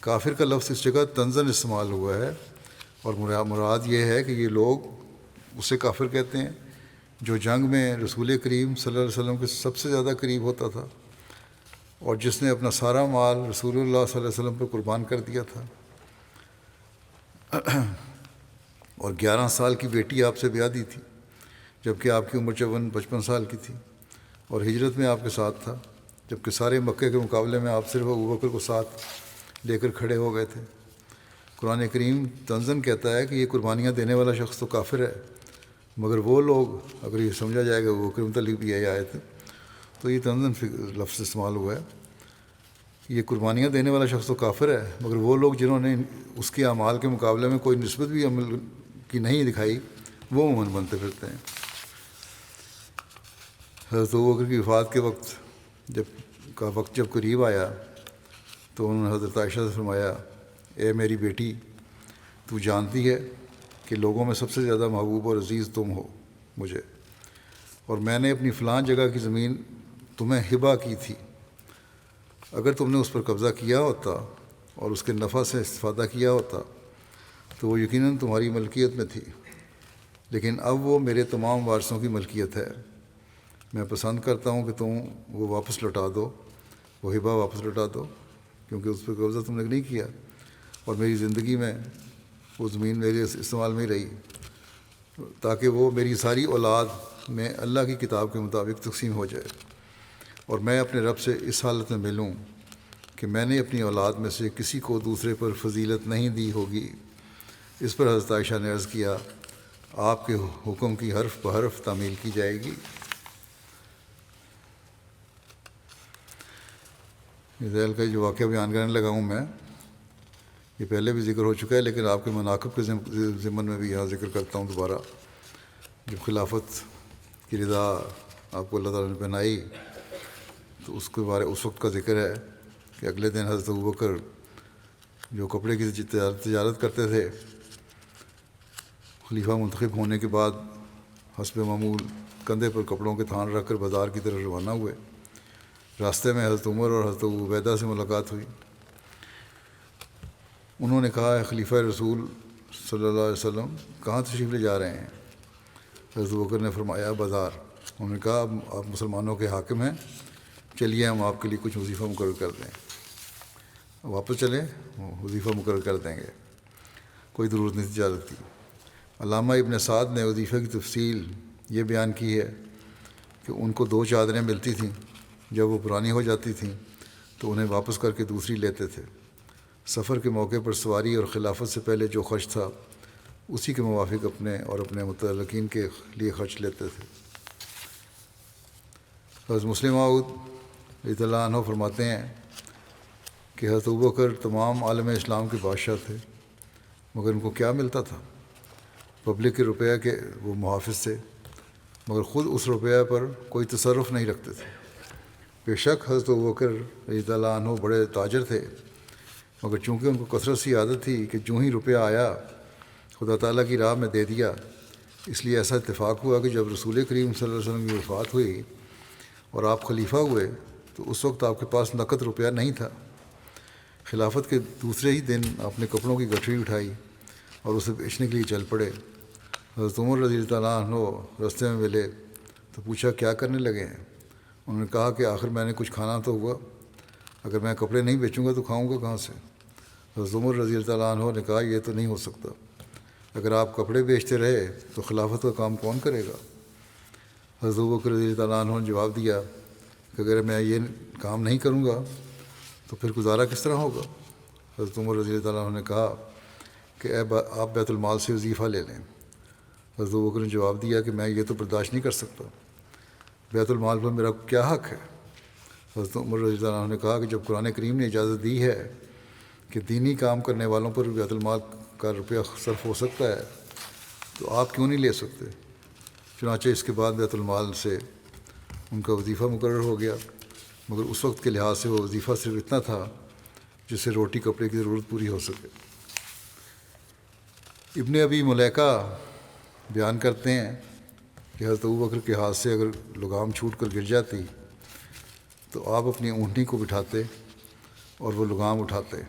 Speaker 2: کافر کا لفظ اس جگہ طنزاً استعمال ہوا ہے، اور مراد یہ ہے کہ یہ لوگ اسے کافر کہتے ہیں جو جنگ میں رسول کریم صلی اللہ علیہ وسلم کے سب سے زیادہ قریب ہوتا تھا اور جس نے اپنا سارا مال رسول اللہ صلی اللہ علیہ وسلم پہ قربان کر دیا تھا، اور 11 سال کی بیٹی آپ سے بیاہ دی تھی جبکہ آپ کی عمر 55 سال کی تھی، اور ہجرت میں آپ کے ساتھ تھا جبکہ سارے مکے کے مقابلے میں آپ صرف ابوبکر کو ساتھ لے کر کھڑے ہو گئے تھے۔ قرآن کریم طنزاً کہتا ہے کہ یہ قربانیاں دینے والا شخص تو کافر ہے، مگر وہ لوگ، اگر یہ سمجھا جائے گا وہ کے متعلق بھی یہ آیت ہے، تو یہ تنزن لفظ استعمال ہوا ہے. یہ قربانیاں دینے والا شخص تو کافر ہے، مگر وہ لوگ جنہوں نے اس کے اعمال کے مقابلے میں کوئی نسبت بھی عمل کی نہیں دکھائی، وہ مومن بنتے پھرتے ہیں. حضرت ابوبکر کی وفات کے وقت جب قریب آیا تو انہوں نے حضرت عائشہ سے فرمایا، اے میری بیٹی، تو جانتی ہے کہ لوگوں میں سب سے زیادہ محبوب اور عزیز تم ہو مجھے، اور میں نے اپنی فلاں جگہ کی زمین تمہیں ہبہ کی تھی. اگر تم نے اس پر قبضہ کیا ہوتا اور اس کے نفع سے استفادہ کیا ہوتا تو وہ یقیناً تمہاری ملکیت میں تھی، لیکن اب وہ میرے تمام وارثوں کی ملکیت ہے. میں پسند کرتا ہوں کہ تم وہ واپس لوٹا دو، وہ ہبہ واپس لوٹا دو، کیونکہ اس پر قبضہ تم نے نہیں کیا، اور میری زندگی میں وہ زمین میرے استعمال میں ہی رہی، تاکہ وہ میری ساری اولاد میں اللہ کی کتاب کے مطابق تقسیم ہو جائے، اور میں اپنے رب سے اس حالت میں ملوں کہ میں نے اپنی اولاد میں سے کسی کو دوسرے پر فضیلت نہیں دی ہوگی. اس پر حضرت عائشہ نے عرض کیا، آپ کے حکم کی حرف بحرف تعمیل کی جائے گی. ذیل کا جو واقعہ بیان کرنے لگا ہوں میں، یہ پہلے بھی ذکر ہو چکا ہے، لیکن آپ کے مناقب کے ضمن میں بھی یہاں ذکر کرتا ہوں دوبارہ. جب خلافت کی رضا آپ کو اللہ تعالیٰ نے پہنائی تو اس وقت کا ذکر ہے کہ اگلے دن حضرت ابوبکر جو کپڑے کی تجارت کرتے تھے، خلیفہ منتخب ہونے کے بعد حسب معمول کندھے پر کپڑوں کے تھان رکھ کر بازار کی طرف روانہ ہوئے. راستے میں حضرت عمر اور حضرت ابو عبیدہ سے ملاقات ہوئی. انہوں نے کہا، خلیفہ رسول صلی اللہ علیہ وسلم کہاں تشریف لے جا رہے ہیں؟ حضرت ابوبکر نے فرمایا، بازار. انہوں نے کہا، آپ مسلمانوں کے حاکم ہیں، چلیے ہم آپ کے لیے کچھ وظیفہ مقرر کر دیں. واپس چلیں، وظیفہ مقرر کر دیں گے، کوئی ضرورت نہیں تجارت کی. علامہ ابن سعد نے وظیفے کی تفصیل یہ بیان کی ہے کہ ان کو 2 چادریں ملتی تھیں، جب وہ پرانی ہو جاتی تھیں تو انہیں واپس کر کے دوسری لیتے تھے. سفر کے موقع پر سواری اور خلافت سے پہلے جو خرچ تھا اسی کے موافق اپنے اور اپنے متعلقین کے لیے خرچ لیتے تھے. حضرت مسلم موعود رضی اللہ عنہ فرماتے ہیں کہ حضرت ابوبکر تمام عالم اسلام کے بادشاہ تھے، مگر ان کو کیا ملتا تھا؟ پبلک کے روپیہ کے وہ محافظ تھے، مگر خود اس روپیہ پر کوئی تصرف نہیں رکھتے تھے. بے شک حضرت ابوبکر رضی اللہ عنہ بڑے تاجر تھے، مگر چونکہ ان کو کثرت سی عادت تھی کہ جو ہی روپیہ آیا خدا تعالیٰ کی راہ میں دے دیا، اس لیے ایسا اتفاق ہوا کہ جب رسول کریم صلی اللہ علیہ وسلم کی وفات ہوئی اور آپ خلیفہ ہوئے تو اس وقت آپ کے پاس نقد روپیہ نہیں تھا. خلافت کے دوسرے ہی دن آپ نے کپڑوں کی گٹھری اٹھائی اور اسے بیچنے کے لیے چل پڑے. حضرت عمر رضی اللہ عنہ راستے میں ملے تو پوچھا، کیا کرنے لگے ہیں؟ انہوں نے کہا کہ آخر میں نے کچھ کھانا تو ہوگا، اگر میں کپڑے نہیں بیچوں گا تو کھاؤں گا کہاں سے؟ حضرت عمر رضی اللہ عنہ نے کہا، یہ تو نہیں ہو سکتا، اگر آپ کپڑے بیچتے رہے تو خلافت کا کام کون کرے گا؟ حضرت ابوبکر رضی اللہ عنہ نے جواب دیا کہ اگر میں یہ کام نہیں کروں گا تو پھر گزارا کس طرح ہوگا؟ حضرت عمر رضی اللہ عنہ نے کہا کہ آپ بیت المال سے وظیفہ لے لیں. حضرت ابوبکر نے جواب دیا کہ میں یہ تو برداشت نہیں کر سکتا، بیت المال پر میرا کیا حق ہے؟ حضرت عمر رضی اللہ عنہ نے کہا کہ جب قرآن کریم نے اجازت دی ہے کہ دینی کام کرنے والوں پر بیت المال کا روپیہ صرف ہو سکتا ہے تو آپ کیوں نہیں لے سکتے؟ چنانچہ اس کے بعد بیت المال سے ان کا وظیفہ مقرر ہو گیا، مگر اس وقت کے لحاظ سے وہ وظیفہ صرف اتنا تھا جس سے روٹی کپڑے کی ضرورت پوری ہو سکے. ابن ابی ملیکہ بیان کرتے ہیں کہ حضرت ابوبکر کے ہاتھ سے اگر لگام چھوٹ کر گر جاتی تو آپ اپنی اونٹنی کو بٹھاتے اور وہ لگام اٹھاتے.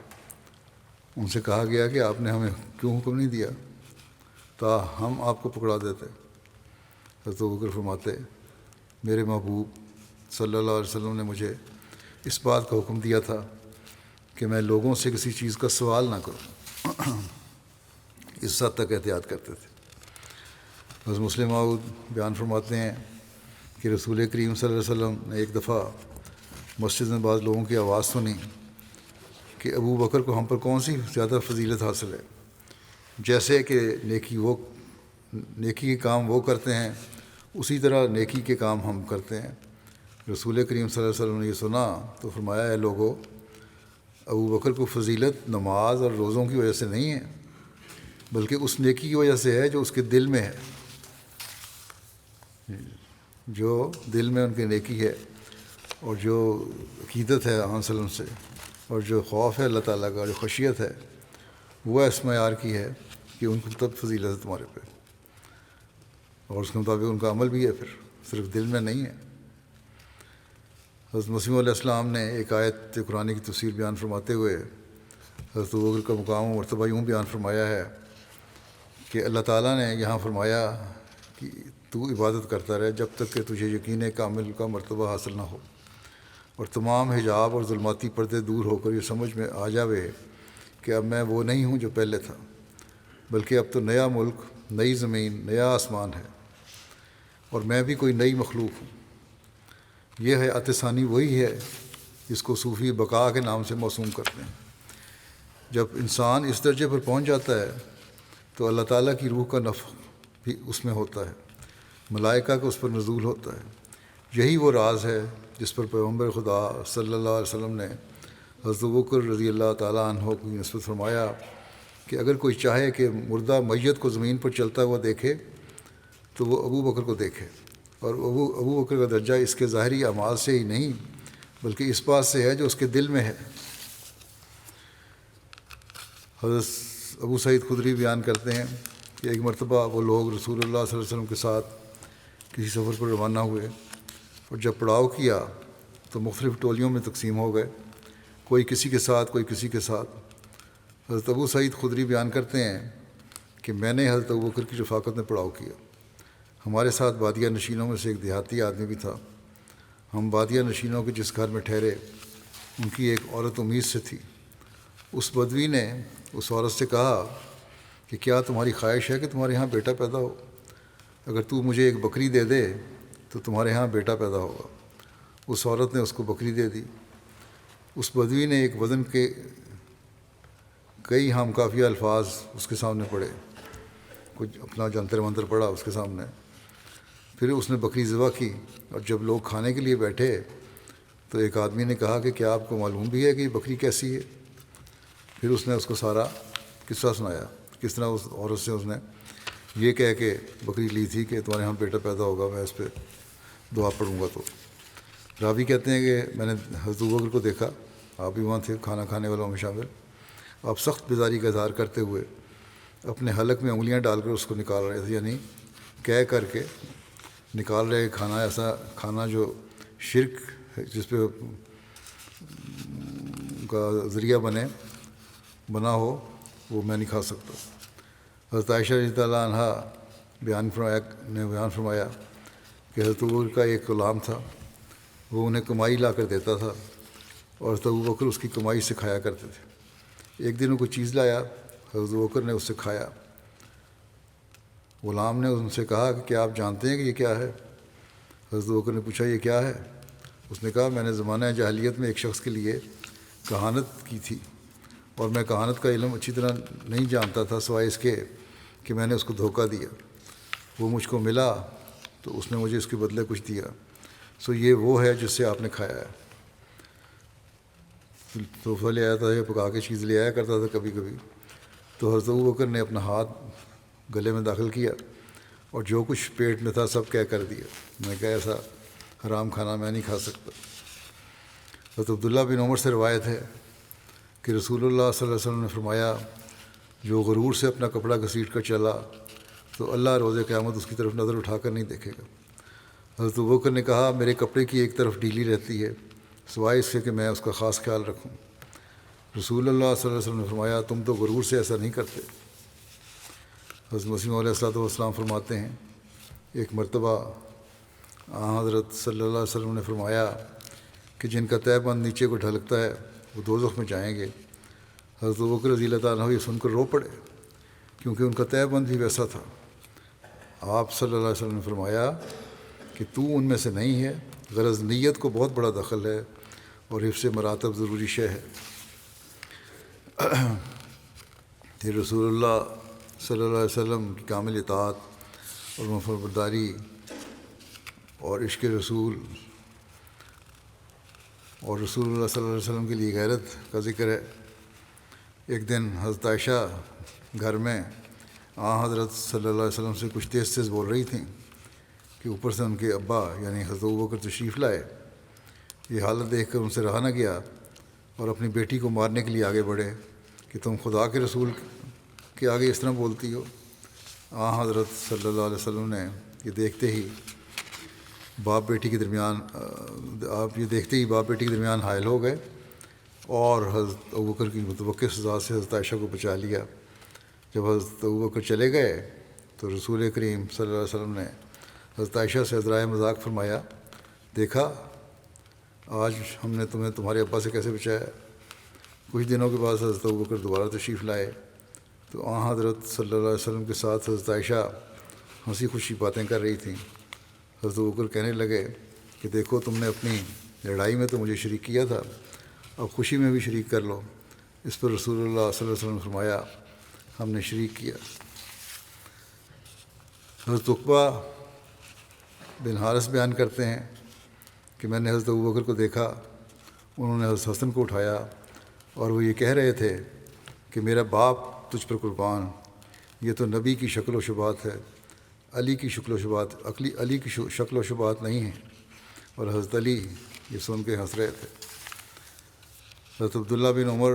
Speaker 2: ان سے کہا گیا کہ آپ نے ہمیں کیوں حکم نہیں دیا تا ہم آپ کو پکڑا دیتے؟ حضرت ابوبکر فرماتے، میرے محبوب صلی اللہ علیہ وسلم نے مجھے اس بات کا حکم دیا تھا کہ میں لوگوں سے کسی چیز کا سوال نہ کروں. اس حد تک احتیاط کرتے تھے. حضرت مسلم موعود بیان فرماتے ہیں کہ رسول کریم صلی اللہ علیہ وسلم نے ایک دفعہ مسجد میں بعض لوگوں کی آواز سنی کہ ابو بکر کو ہم پر کون سی زیادہ فضیلت حاصل ہے، جیسے کہ نیکی وہ نیکی کے کام وہ کرتے ہیں اسی طرح نیکی کے کام ہم کرتے ہیں۔ رسول کریم صلی اللہ علیہ وسلم نے یہ سنا تو فرمایا، اے لوگو، ابو بکر کو فضیلت نماز اور روزوں کی وجہ سے نہیں ہے، بلکہ اس نیکی کی وجہ سے ہے جو اس کے دل میں ہے۔ جو دل میں ان کی نیکی ہے اور جو عقیدت ہے آن وسلم سے، اور جو خوف ہے اللہ تعالیٰ کا، جو خشیت ہے، وہ اس معیار کی ہے کہ ان کو تب فضیلت ہے تمہارے پہ، اور اس کے مطابق ان کا عمل بھی ہے، پھر صرف دل میں نہیں ہے۔ حضرت مسیح علیہ السلام نے ایک آیت قرآن کی تفسیر بیان فرماتے ہوئے حضرت ابوبکر کا مقام و مرتبہ یوں بیان فرمایا ہے کہ اللہ تعالیٰ نے یہاں فرمایا کہ تو عبادت کرتا رہے جب تک کہ تجھے یقین کامل کا مرتبہ حاصل نہ ہو، اور تمام حجاب اور ظلماتی پردے دور ہو کر یہ سمجھ میں آ جاوے کہ اب میں وہ نہیں ہوں جو پہلے تھا، بلکہ اب تو نیا ملک، نئی زمین، نیا آسمان ہے، اور میں بھی کوئی نئی مخلوق ہوں۔ یہ حیات ثانی وہی ہے جس کو صوفی بقا کے نام سے موسوم کرتے ہیں۔ جب انسان اس درجے پر پہنچ جاتا ہے تو اللہ تعالیٰ کی روح کا نفخ بھی اس میں ہوتا ہے، ملائکہ کا اس پر نزول ہوتا ہے۔ یہی وہ راز ہے جس پر پیغمبر خدا صلی اللہ علیہ وسلم نے حضرت ابوبکر رضی اللہ تعالیٰ عنہ کی نسبت فرمایا کہ اگر کوئی چاہے کہ مردہ میت کو زمین پر چلتا ہوا دیکھے تو وہ ابو بکر کو دیکھے، اور ابو بکر کا درجہ اس کے ظاہری اعمال سے ہی نہیں بلکہ اس بات سے ہے جو اس کے دل میں ہے۔ حضرت ابو سعید خدری بیان کرتے ہیں کہ ایک مرتبہ وہ لوگ رسول اللہ صلی اللہ علیہ وسلم کے ساتھ کسی سفر پر روانہ ہوئے، اور جب پڑاؤ کیا تو مختلف ٹولیوں میں تقسیم ہو گئے، کوئی کسی کے ساتھ، کوئی کسی کے ساتھ۔ حضرت ابو سعید خدری بیان کرتے ہیں کہ میں نے حضرت ابوبکر کی رفاقت میں پڑاؤ کیا۔ ہمارے ساتھ بادیہ نشینوں میں سے ایک دیہاتی آدمی بھی تھا۔ ہم بادیہ نشینوں کے جس گھر میں ٹھہرے ان کی ایک عورت امید سے تھی۔ اس بدوی نے اس عورت سے کہا کہ کیا تمہاری خواہش ہے کہ تمہارے ہاں بیٹا پیدا ہو؟ اگر تو مجھے ایک بکری دے دے تو تمہارے ہاں بیٹا پیدا ہوگا۔ اس عورت نے اس کو بکری دے دی۔ اس بدوی نے ایک وزن کے کئی ہم کافیہ الفاظ اس کے سامنے پڑھے، کچھ اپنا جنتر منتر پڑھا اس کے سامنے، پھر اس نے بکری ذبح کی، اور جب لوگ کھانے کے لیے بیٹھے تو ایک آدمی نے کہا کہ کیا آپ کو معلوم بھی ہے کہ یہ بکری کیسی ہے؟ پھر اس نے اس کو سارا قصہ سنایا، کس طرح اس عورت سے اس نے یہ کہہ کے بکری لی تھی کہ تمہارے یہاں بیٹا پیدا ہوگا، میں اس پہ دعا پڑھوں گا۔ تو راوی کہتے ہیں کہ میں نے حضرت ابوبکر کو دیکھا، آپ بھی وہاں تھے کھانا کھانے والوں میں شامل، آپ سخت بیزاری کا اظہار کرتے ہوئے اپنے حلق میں انگلیاں ڈال کر اس کو نکال رہے تھے، یعنی کہہ کر کے نکال رہے کھانا، ایسا کھانا جو شرک ہے، جس پہ کا ذریعہ بنا ہو، وہ میں نہیں کھا سکتا۔ حضرت عائشہ رضی اللہ عنہ بیان فرمایا کہ حضرت ابوبکر کا ایک غلام تھا، وہ انہیں کمائی لا کر دیتا تھا، اور حضرت ابوبکر اس کی کمائی سے کھایا کرتے تھے۔ ایک دن وہ کوئی چیز لایا، حضرت ابوبکر نے اس سے کھایا۔ غلام نے ان سے کہا کہ کیا آپ جانتے ہیں کہ یہ کیا ہے؟ حضرت ابوبکر نے پوچھا یہ کیا ہے؟ اس نے کہا میں نے زمانہ جاہلیت میں ایک شخص کے لیے کہانت کی تھی، اور میں کہانت کا علم اچھی طرح نہیں جانتا تھا سوائے اس کے کہ میں نے اس کو دھوکہ دیا۔ وہ مجھ کو ملا تو اس نے مجھے اس کے بدلے کچھ دیا، سو یہ وہ ہے جس سے آپ نے کھایا ہے۔ تحفہ لے آیا تھا یا پکا کے چیز لے آیا کرتا تھا کبھی کبھی، تو حضرت ابوبکر نے اپنا ہاتھ گلے میں داخل کیا اور جو کچھ پیٹ میں تھا سب کہہ کر دیا۔ میں کہا ایسا حرام کھانا میں نہیں کھا سکتا۔ حضرت عبداللہ بن عمر سے روایت ہے کہ رسول اللہ صلی اللہ علیہ وسلم نے فرمایا جو غرور سے اپنا کپڑا گھسیٹ کر چلا تو اللہ روز قیامت اس کی طرف نظر اٹھا کر نہیں دیکھے گا۔ حضرت ابوبکر نے کہا میرے کپڑے کی ایک طرف ڈھیلی رہتی ہے سوائے اس سے کہ میں اس کا خاص خیال رکھوں۔ رسول اللہ صلی اللہ علیہ وسلم نے فرمایا تم تو غرور سے ایسا نہیں کرتے۔ حضرت مسیح علیہ السلام فرماتے ہیں ایک مرتبہ حضرت صلی اللہ علیہ وسلم نے فرمایا کہ جن کا تہہ بند نیچے کو ڈھلکتا ہے وہ دوزخ میں جائیں گے۔ حضرت ابوبکر رضی اللہ عنہ یہ سن کر رو پڑے کیونکہ ان کا تہہ بند بھی ویسا تھا۔ آپ صلی اللہ علیہ وسلم نے فرمایا کہ تو ان میں سے نہیں ہے، غرض نیت کو بہت بڑا دخل ہے اور حفظ مراتب ضروری شے ہے۔ پھر رسول اللہ صلی اللہ علیہ وسلم کی کامل اطاعت اور فرمانبرداری اور عشق رسول اور رسول اللہ صلی اللہ علیہ وسلم کے لیے غیرت کا ذکر ہے۔ ایک دن حضرت عائشہ گھر میں حضرت صلی اللہ علیہ وسلم سے کچھ تیز تیز بول رہی تھیں کہ اوپر سے ان کے ابا یعنی حضرت ابوبکر تشریف لائے۔ یہ حالت دیکھ کر ان سے رہا نہ گیا اور اپنی بیٹی کو مارنے کے لیے آگے بڑھے کہ تم خدا کے رسول کے آگے اس طرح بولتی ہو۔ حضرت صلی اللہ علیہ وسلم نے یہ دیکھتے ہی باپ بیٹی کے درمیان حائل ہو گئے اور حضرت ابوبکر کی متوقع سزا سے حضرت عائشہ کو بچا لیا۔ جب حضرت ابوبکر چلے گئے تو رسول کریم صلی اللہ علیہ وسلم نے حضرت عائشہ سے ذرائع مذاق فرمایا، دیکھا آج ہم نے تمہیں تمہارے ابا سے کیسے بچایا۔ کچھ دنوں کے بعد حضرت ابوبکر دوبارہ تشریف لائے تو حضرت صلی اللہ علیہ وسلم کے ساتھ حضرت عائشہ ہنسی خوشی باتیں کر رہی تھیں۔ حضرت ابوبکر کہنے لگے کہ دیکھو تم نے اپنی لڑائی میں تو مجھے شریک کیا تھا، اب خوشی میں بھی شریک کر لو۔ اس پر رسول اللہ صلی اللہ علیہ وسلم نے فرمایا ہم نے شریک کیا۔ حضرت عقبہ بن حارث بیان کرتے ہیں کہ میں نے حضرت ابوبکر کو دیکھا، انہوں نے حضرت حسن کو اٹھایا اور وہ یہ کہہ رہے تھے کہ میرا باپ تجھ پر قربان، یہ تو نبی کی شکل و شبات ہے، علی کی شکل و شبات نہیں ہیں۔ اور حضرت علی یہ سن کے ہنس رہے تھے۔ حضرت عبداللہ بن عمر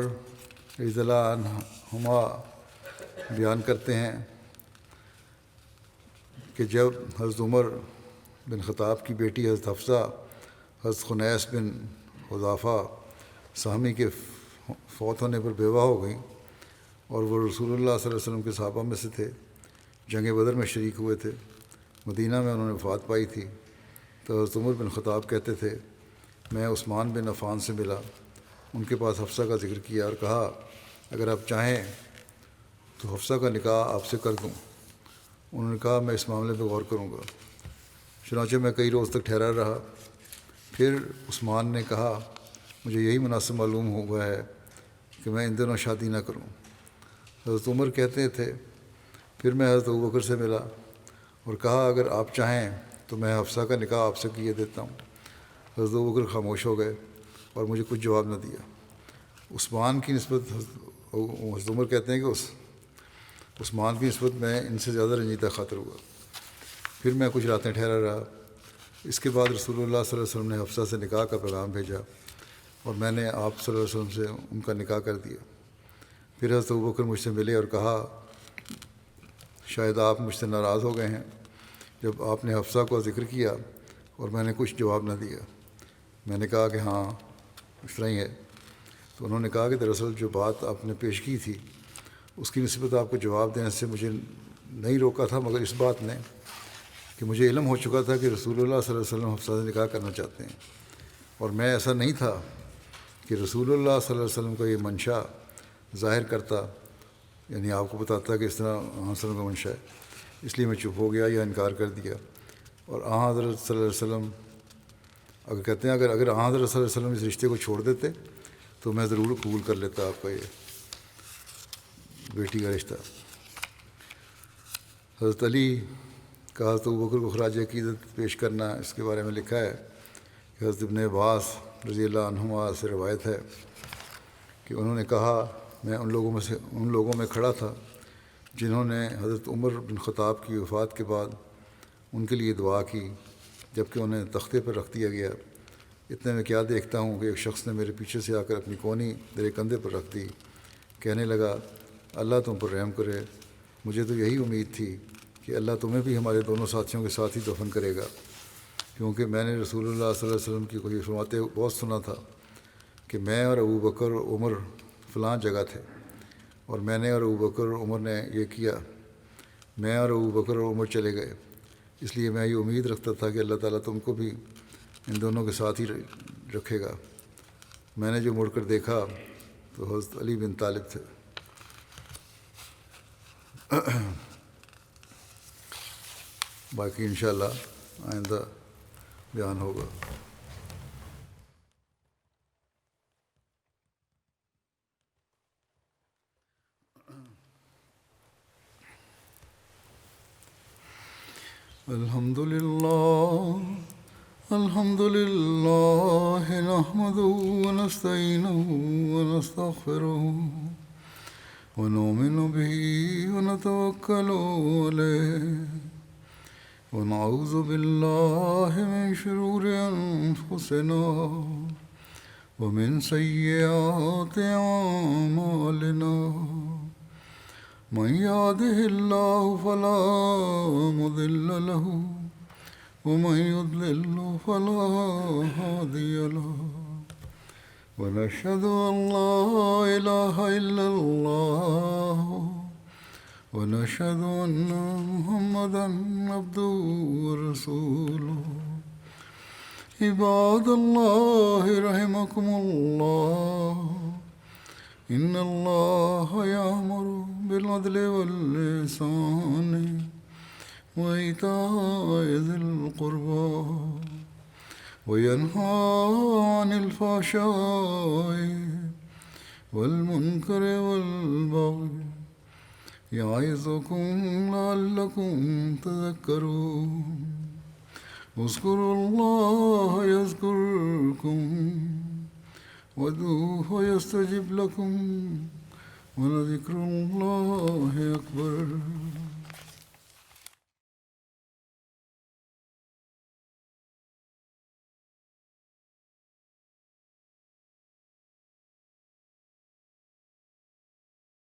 Speaker 2: رضی اللہ عنہما بیان کرتے ہیں کہ جب حضرت عمر بن خطاب کی بیٹی حضرت حفصہ حضرت خنیس بن حذافہ سہمی کے فوت ہونے پر بیوہ ہو گئیں اور وہ رسول اللہ صلی اللہ علیہ وسلم کے صحابہ میں سے تھے، جنگ بدر میں شریک ہوئے تھے، مدینہ میں انہوں نے وفات پائی تھی، تو حضرت عمر بن خطاب کہتے تھے میں عثمان بن عفان سے ملا، ان کے پاس حفصہ کا ذکر کیا اور کہا اگر آپ چاہیں تو حفصہ کا نکاح آپ سے کر دوں۔ انہوں نے کہا میں اس معاملے پہ غور کروں گا۔ چنانچہ میں کئی روز تک ٹھہرا رہا۔ پھر عثمان نے کہا مجھے یہی مناسب معلوم ہوا ہے کہ میں ان دنوں شادی نہ کروں۔ حضرت عمر کہتے تھے پھر میں حضرت ابوبکر سے ملا اور کہا اگر آپ چاہیں تو میں حفصہ کا نکاح آپ سے کیے دیتا ہوں۔ حضرت ابوبکر خاموش ہو گئے اور مجھے کچھ جواب نہ دیا۔ عثمان کی نسبت حضرت عمر کہتے ہیں کہ عثمان کی نسبت میں ان سے زیادہ رنجیدہ خاطر ہوا۔ پھر میں کچھ راتیں ٹھہرا رہا۔ اس کے بعد رسول اللہ صلی اللہ علیہ وسلم نے حفصہ سے نکاح کا پیغام بھیجا اور میں نے آپ صلی اللہ علیہ وسلم سے ان کا نکاح کر دیا۔ پھر حضرت ابوبکر مجھ سے ملے اور کہا شاید آپ مجھ سے ناراض ہو گئے ہیں جب آپ نے حفصہ کو ذکر کیا اور میں نے کچھ جواب نہ دیا۔ میں نے کہا کہ ہاں اس طرح ہی ہے۔ تو انہوں نے کہا کہ دراصل جو بات آپ نے پیش کی تھی اس کی نسبت آپ کو جواب دینے سے مجھے نہیں روکا تھا، مگر اس بات نے کہ مجھے علم ہو چکا تھا کہ رسول اللہ صلی اللہ علیہ وسلم حفصہ سے نکاح کرنا چاہتے ہیں، اور میں ایسا نہیں تھا کہ رسول اللہ صلی اللہ علیہ وسلم کا یہ منشا ظاہر کرتا، یعنی آپ کو بتاتا کہ اس طرح وسلم کا منشا ہے، اس لیے میں چپ ہو گیا یا انکار کر دیا۔ اور حضرت صلی اللہ علیہ وسلم اگر کہتے ہیں اگر حضرت صلی اللہ علیہ وسلم اس رشتے کو چھوڑ دیتے تو میں ضرور قبول کر لیتا آپ کا یہ بیٹی کا رشتہ۔ حضرت علی کا حضرت ابوبکر کو خراج عقیدت پیش کرنا، اس کے بارے میں لکھا ہے کہ حضرت ابن عباس رضی اللہ عنہما سے روایت ہے کہ انہوں نے کہا میں ان لوگوں میں کھڑا تھا جنہوں نے حضرت عمر بن خطاب کی وفات کے بعد ان کے لیے دعا کی جبکہ انہیں تختے پر رکھ دیا گیا۔ اتنے میں کیا دیکھتا ہوں کہ ایک شخص نے میرے پیچھے سے آ کر اپنی کونی میرے کندھے پر رکھ دی، کہنے لگا اللہ تم پر رحم کرے، مجھے تو یہی امید تھی کہ اللہ تمہیں بھی ہمارے دونوں ساتھیوں کے ساتھ ہی دفن کرے گا، کیونکہ میں نے رسول اللہ صلی اللہ علیہ وسلم کی کوئی فرماتے بہت سنا تھا کہ میں اور ابوبکر اور عمر فلاں جگہ تھے، اور میں نے اور ابوبکر اور عمر نے یہ کیا، میں اور ابوبکر اور عمر چلے گئے، اس لیے میں یہ امید رکھتا تھا کہ اللہ تعالیٰ تم کو بھی ان دونوں کے ساتھ ہی رکھے گا۔ میں نے جو مڑ کر دیکھا تو حضرت علی بن طالب تھے۔ باقی انشاءاللہ آئندہ بیان ہوگا۔ الحمد لله نحمده ونستعينه ونستغفره ونؤمن به ونتوكل عليه ونعوذ بالله من شرور أنفسنا ومن سيئات أعمالنا من يهده الله فلا مضل له ومن يضلل فلا هادي له ونشهد أن لا إله إلا الله ونشهد أن محمدا عبده ورسوله عباد الله رحمكم الله إن الله يأمر بالعدل والإحسان وإيتاء ذي القربى وينهى عن الفحشاء والمنكر والبغي يعظكم لعلكم تذكرون اذكروا الله يذكركم وادعوه يستجب لكم ولذكر الله أكبر